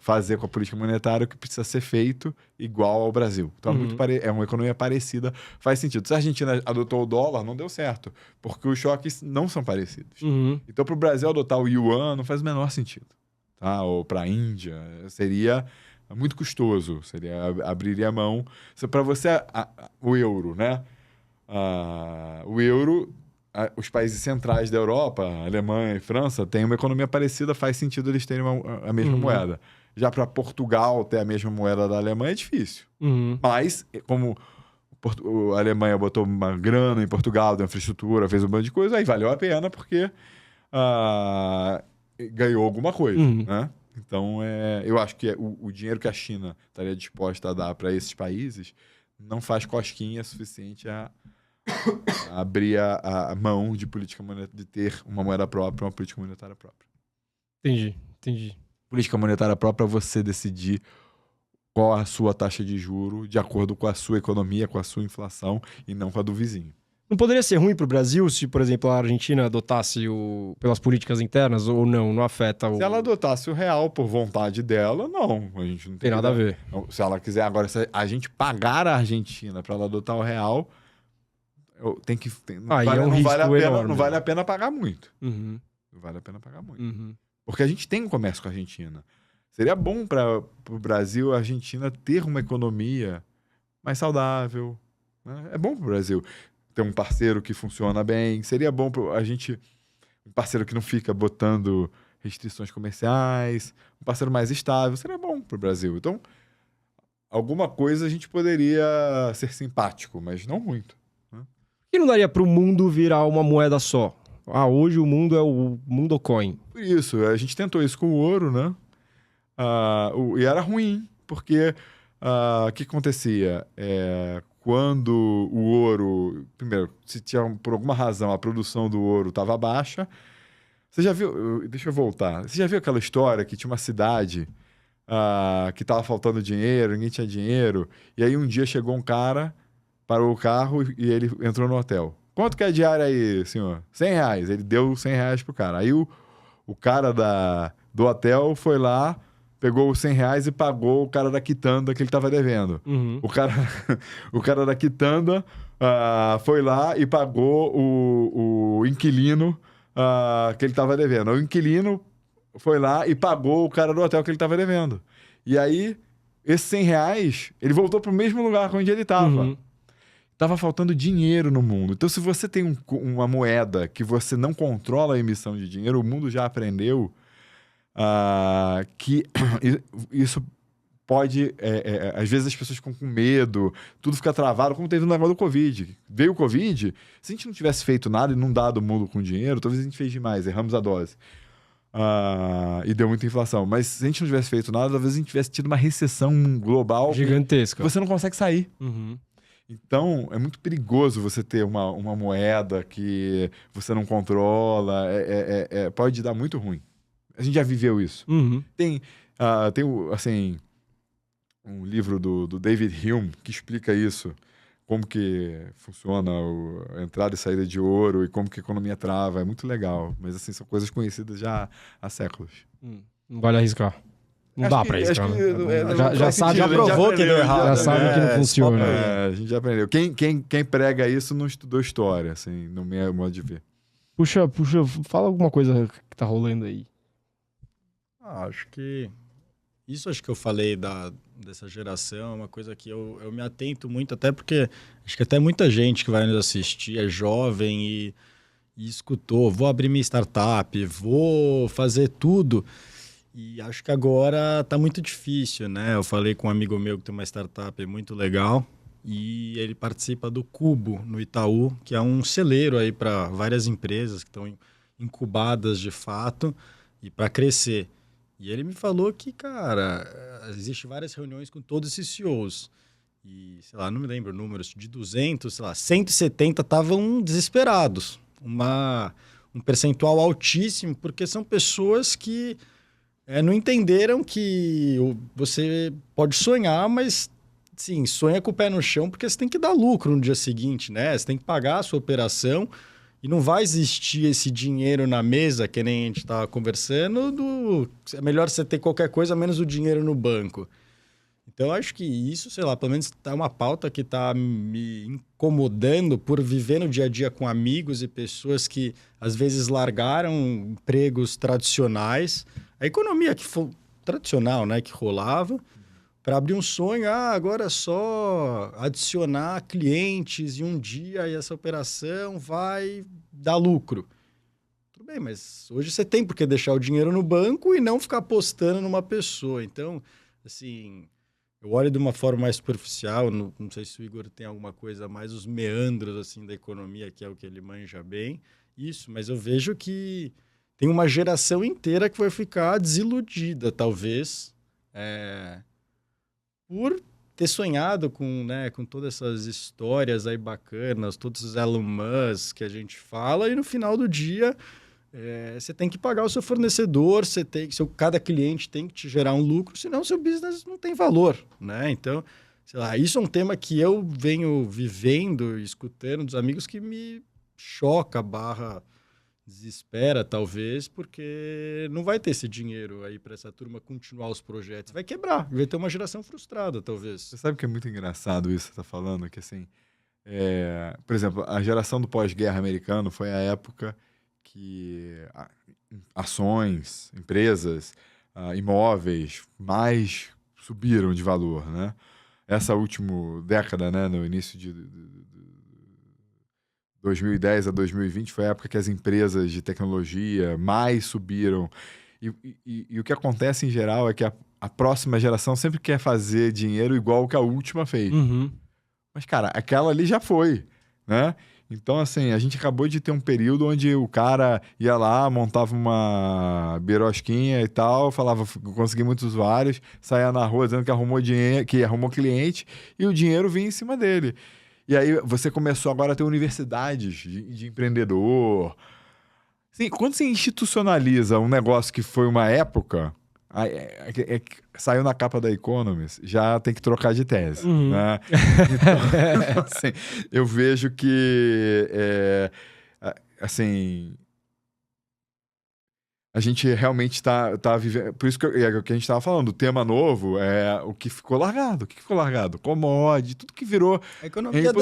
fazer com a política monetária o que precisa ser feito igual ao Brasil. Então é uma economia parecida, faz sentido. Se a Argentina adotou o dólar, não deu certo, porque os choques não são parecidos. Então, para o Brasil adotar o yuan não faz o menor sentido. Tá? Ou para a Índia, seria muito custoso, abriria a mão. Para você, o euro, né? O euro... Os países centrais da Europa, Alemanha e França, têm uma economia parecida, faz sentido eles terem a mesma moeda. Já para Portugal ter a mesma moeda da Alemanha é difícil. Mas, como a Alemanha botou uma grana em Portugal, deu infraestrutura, fez um bando de coisa, aí valeu a pena porque ganhou alguma coisa. Né? Então, eu acho que o dinheiro que a China estaria disposta a dar para esses países não faz cosquinha suficiente a abrir a mão de política monetária, de ter uma moeda própria, uma política monetária própria. Entendi. Política monetária própria é você decidir qual a sua taxa de juro de acordo com a sua economia, com a sua inflação e não com a do vizinho. Não poderia ser ruim para o Brasil se, por exemplo, a Argentina adotasse pelas políticas internas ou não? Não afeta o... Se ela adotasse o real por vontade dela, não. A gente não tem nada a ver. Se ela quiser agora, se a gente pagar a Argentina para ela adotar o real... Não vale a pena pagar muito. Não vale a pena pagar muito. Porque a gente tem um comércio com a Argentina. Seria bom para o Brasil a Argentina ter uma economia mais saudável. Né? É bom para o Brasil ter um parceiro que funciona bem. Seria bom para a gente... Um parceiro que não fica botando restrições comerciais. Um parceiro mais estável. Seria bom para o Brasil. Então, alguma coisa a gente poderia ser simpático, mas não muito. E não daria para o mundo virar uma moeda só? Hoje o mundo é o mundo coin. Por isso, a gente tentou isso com o ouro, né? E era ruim, porque o que acontecia? Quando o ouro... Primeiro, se tinha, por alguma razão, a produção do ouro estava baixa. Você já viu... Deixa eu voltar. Você já viu aquela história que tinha uma cidade que estava faltando dinheiro, ninguém tinha dinheiro, e aí um dia chegou um cara... Parou o carro e ele entrou no hotel. Quanto que é a diária aí, senhor? R$100. Ele deu R$100 pro cara. Aí o cara do hotel foi lá, pegou os R$100 e pagou o cara da quitanda que ele tava devendo. O cara da quitanda foi lá e pagou o inquilino que ele tava devendo. O inquilino foi lá e pagou o cara do hotel que ele tava devendo. E aí, esses R$100, ele voltou pro mesmo lugar onde ele tava. Tava faltando dinheiro no mundo. Então, se você tem uma moeda que você não controla a emissão de dinheiro, o mundo já aprendeu que isso pode... às vezes as pessoas ficam com medo, tudo fica travado, como teve no negócio do Covid. Veio o Covid, se a gente não tivesse feito nada e não dado o mundo com dinheiro, talvez a gente fez demais, erramos a dose. E deu muita inflação. Mas se a gente não tivesse feito nada, talvez a gente tivesse tido uma recessão global gigantesca. Você não consegue sair. Então, é muito perigoso você ter uma moeda que você não controla. Pode dar muito ruim. A gente já viveu isso. Tem assim, um livro do David Hume que explica isso. Como que funciona a entrada e saída de ouro e como que a economia trava. É muito legal. Mas, assim, são coisas conhecidas já há séculos. Não vale arriscar. Não dá pra arriscar, né? Já provou que deu errado. Já sabe que não funciona. A gente já aprendeu. Quem prega isso não estudou história, assim, no meu modo de ver. Puxa, fala alguma coisa que tá rolando aí. Acho que eu falei dessa geração é uma coisa que eu me atento muito, até porque acho que até muita gente que vai nos assistir é jovem e escutou, vou abrir minha startup, vou fazer tudo. E acho que agora tá muito difícil, né? Eu falei com um amigo meu que tem uma startup muito legal e ele participa do Cubo no Itaú, que é um celeiro aí para várias empresas que estão incubadas de fato e para crescer. E ele me falou que, cara, existe várias reuniões com todos esses CEOs. E, sei lá, não me lembro números, de 200, sei lá, 170 estavam desesperados. Um percentual altíssimo, porque são pessoas que não entenderam que você pode sonhar, mas, sim, sonha com o pé no chão, porque você tem que dar lucro no dia seguinte, né? Você tem que pagar a sua operação E não vai existir esse dinheiro na mesa, que nem a gente estava conversando, é melhor você ter qualquer coisa menos o dinheiro no banco. Então, acho que isso, sei lá, pelo menos tá uma pauta que tá me incomodando por viver no dia a dia com amigos e pessoas que, às vezes, largaram empregos tradicionais. A economia que foi tradicional, né, que rolava, para abrir um sonho, agora é só adicionar clientes e um dia essa operação vai dar lucro. Tudo bem, mas hoje você tem por que deixar o dinheiro no banco e não ficar apostando numa pessoa. Então, assim, eu olho de uma forma mais superficial, não sei se o Igor tem alguma coisa mais, os meandros assim, da economia, que é o que ele manja bem, isso, mas eu vejo que tem uma geração inteira que vai ficar desiludida, talvez, por ter sonhado com, né, com todas essas histórias aí bacanas, todos os Elon Musk que a gente fala, e no final do dia você tem que pagar o seu fornecedor, cada cliente tem que te gerar um lucro, senão seu business não tem valor, né? Então, sei lá, isso é um tema que eu venho vivendo, escutando dos amigos que me choca, desespera, talvez, porque não vai ter esse dinheiro aí para essa turma continuar os projetos. Vai quebrar, vai ter uma geração frustrada, talvez. Você sabe que é muito engraçado isso que você está falando? Que assim, por exemplo, a geração do pós-guerra americano foi a época que ações, empresas, imóveis mais subiram de valor, né? Essa última década, né, no início de 2010 a 2020, foi a época que as empresas de tecnologia mais subiram. E o que acontece em geral é que a próxima geração sempre quer fazer dinheiro igual que a última fez. Uhum. Mas, cara, aquela ali já foi, né? Então, assim, a gente acabou de ter um período onde o cara ia lá, montava uma birosquinha e tal, falava, consegui muitos usuários, saía na rua dizendo que arrumou dinheiro, que arrumou cliente, e o dinheiro vinha em cima dele. E aí você começou agora a ter universidades de empreendedor. Assim, quando você institucionaliza um negócio que foi uma época, saiu na capa da Economist, já tem que trocar de tese. Uhum. Né? Então, assim, eu vejo que assim, a gente realmente está vivendo. Por isso que o que a gente estava falando, o tema novo é o que ficou largado. O que ficou largado? Commodity, tudo que virou. A economia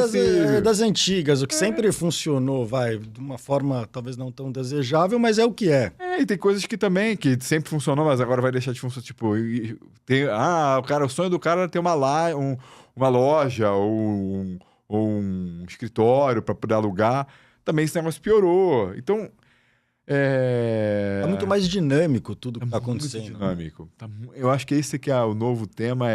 das antigas, o que sempre funcionou, de uma forma talvez não tão desejável, mas é o que é. E tem coisas que também, que sempre funcionou, mas agora vai deixar de funcionar. Tipo, o sonho do cara é ter uma loja ou um escritório para poder alugar. Também esse negócio piorou. Então. É muito mais dinâmico tudo que está acontecendo. Muito dinâmico. Eu acho que esse que é o novo tema,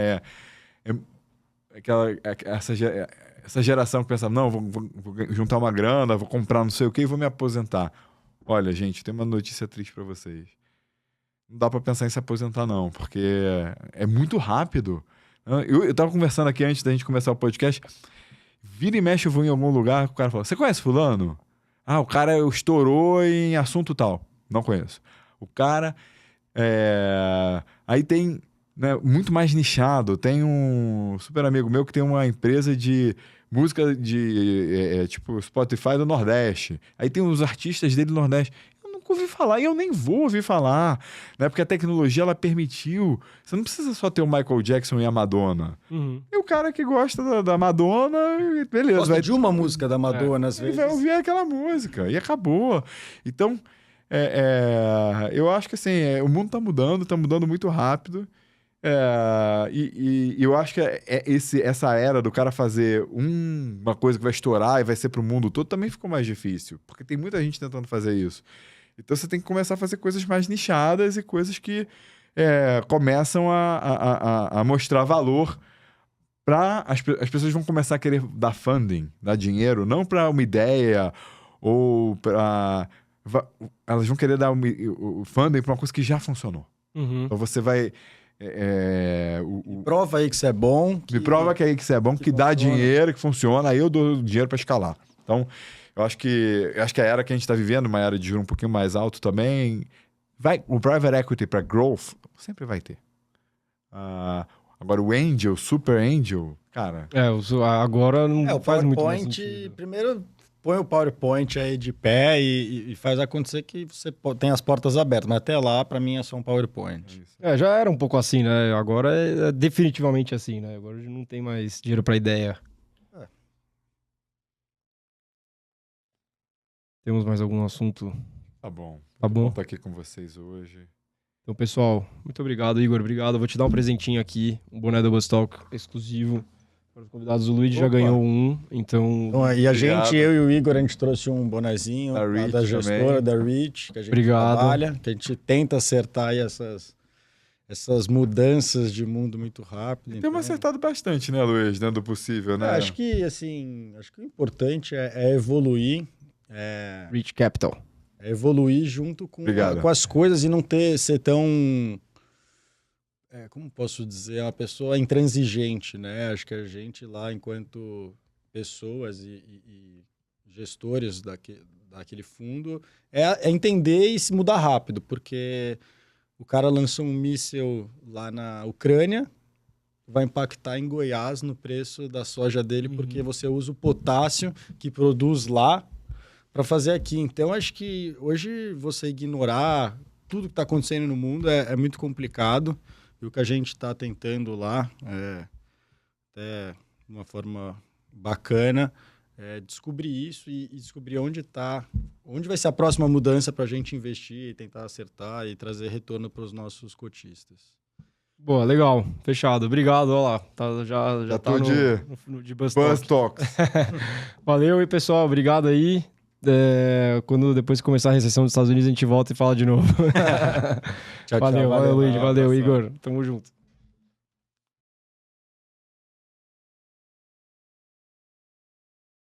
essa geração que pensa, não, vou juntar uma grana, vou comprar não sei o que e vou me aposentar. Olha, gente, tem uma notícia triste para vocês. Não dá para pensar em se aposentar, não, porque é muito rápido. Eu tava conversando aqui antes da gente começar o podcast, vira e mexe eu vou em algum lugar, o cara fala, você conhece fulano? O cara estourou em assunto tal. Não conheço. O cara... Aí tem, né, muito mais nichado. Tem um super amigo meu que tem uma empresa de música de tipo Spotify do Nordeste. Aí tem os artistas dele do Nordeste. Eu nunca ouvi falar e eu nem vou ouvir falar. Né? Porque a tecnologia ela permitiu. Você não precisa só ter o Michael Jackson e a Madonna. Uhum. E o cara que gosta da Madonna, beleza. Gosta de uma música da Madonna, às Ele vezes. vai ouvir aquela música e acabou. Então, eu acho que assim, o mundo tá mudando muito rápido. E eu acho que essa era do cara fazer uma coisa que vai estourar e vai ser pro mundo todo também ficou mais difícil. Porque tem muita gente tentando fazer isso. Então você tem que começar a fazer coisas mais nichadas e coisas que começam a mostrar valor. As pessoas vão começar a querer dar funding, dar dinheiro, não para uma ideia ou para... Elas vão querer dar o funding para uma coisa que já funcionou. Uhum. Então você vai... Me prova aí que isso é bom. Me prova que isso é bom, que dá dinheiro, que funciona, aí eu dou dinheiro para escalar. Então, eu acho que a era que a gente está vivendo, uma era de juros um pouquinho mais alto também, o private equity para growth sempre vai ter. Agora, o Angel, Super Angel, cara... Agora não o faz muito mais PowerPoint, sentido. primeiro, põe o PowerPoint aí de pé e faz acontecer que você tem as portas abertas. Mas até lá, para mim, é só um PowerPoint. Já era um pouco assim, né? Agora é definitivamente assim, né? Agora não tem mais dinheiro para ideia. Temos mais algum assunto? Tá bom. Tá bom. Estar aqui com vocês hoje. Então, pessoal, muito obrigado, Igor. Obrigado. Eu vou te dar um presentinho aqui, um boné do Buzztalk exclusivo para os convidados. O Luigi já ganhou um, então... E a gente, eu e o Igor, a gente trouxe um bonezinho da gestora, da Reach, que a gente trabalha, que a gente tenta acertar aí essas mudanças de mundo muito rápido. Temos acertado bastante, né, Luiz? Dentro do possível, né? Acho que o importante é evoluir. Reach Capital. É evoluir junto com as coisas e não ser tão... como posso dizer? Uma pessoa intransigente, né? Acho que a gente lá, enquanto pessoas e gestores daquele fundo, é entender e se mudar rápido, porque o cara lançou um míssil lá na Ucrânia, vai impactar em Goiás no preço da soja dele, porque você usa o potássio que produz lá para fazer aqui. Então, acho que hoje você ignorar tudo que está acontecendo no mundo é muito complicado. E o que a gente está tentando lá, até de uma forma bacana, é descobrir isso e descobrir onde vai ser a próxima mudança para a gente investir e tentar acertar e trazer retorno para os nossos cotistas. Boa, legal. Fechado. Obrigado. Olha lá. Já tá de Buzz Talks. Valeu aí, pessoal. Obrigado aí. Quando depois começar a recessão dos Estados Unidos, a gente volta e fala de novo. Tchau, valeu, tchau. Luigi. Valeu, Igor. Tamo junto.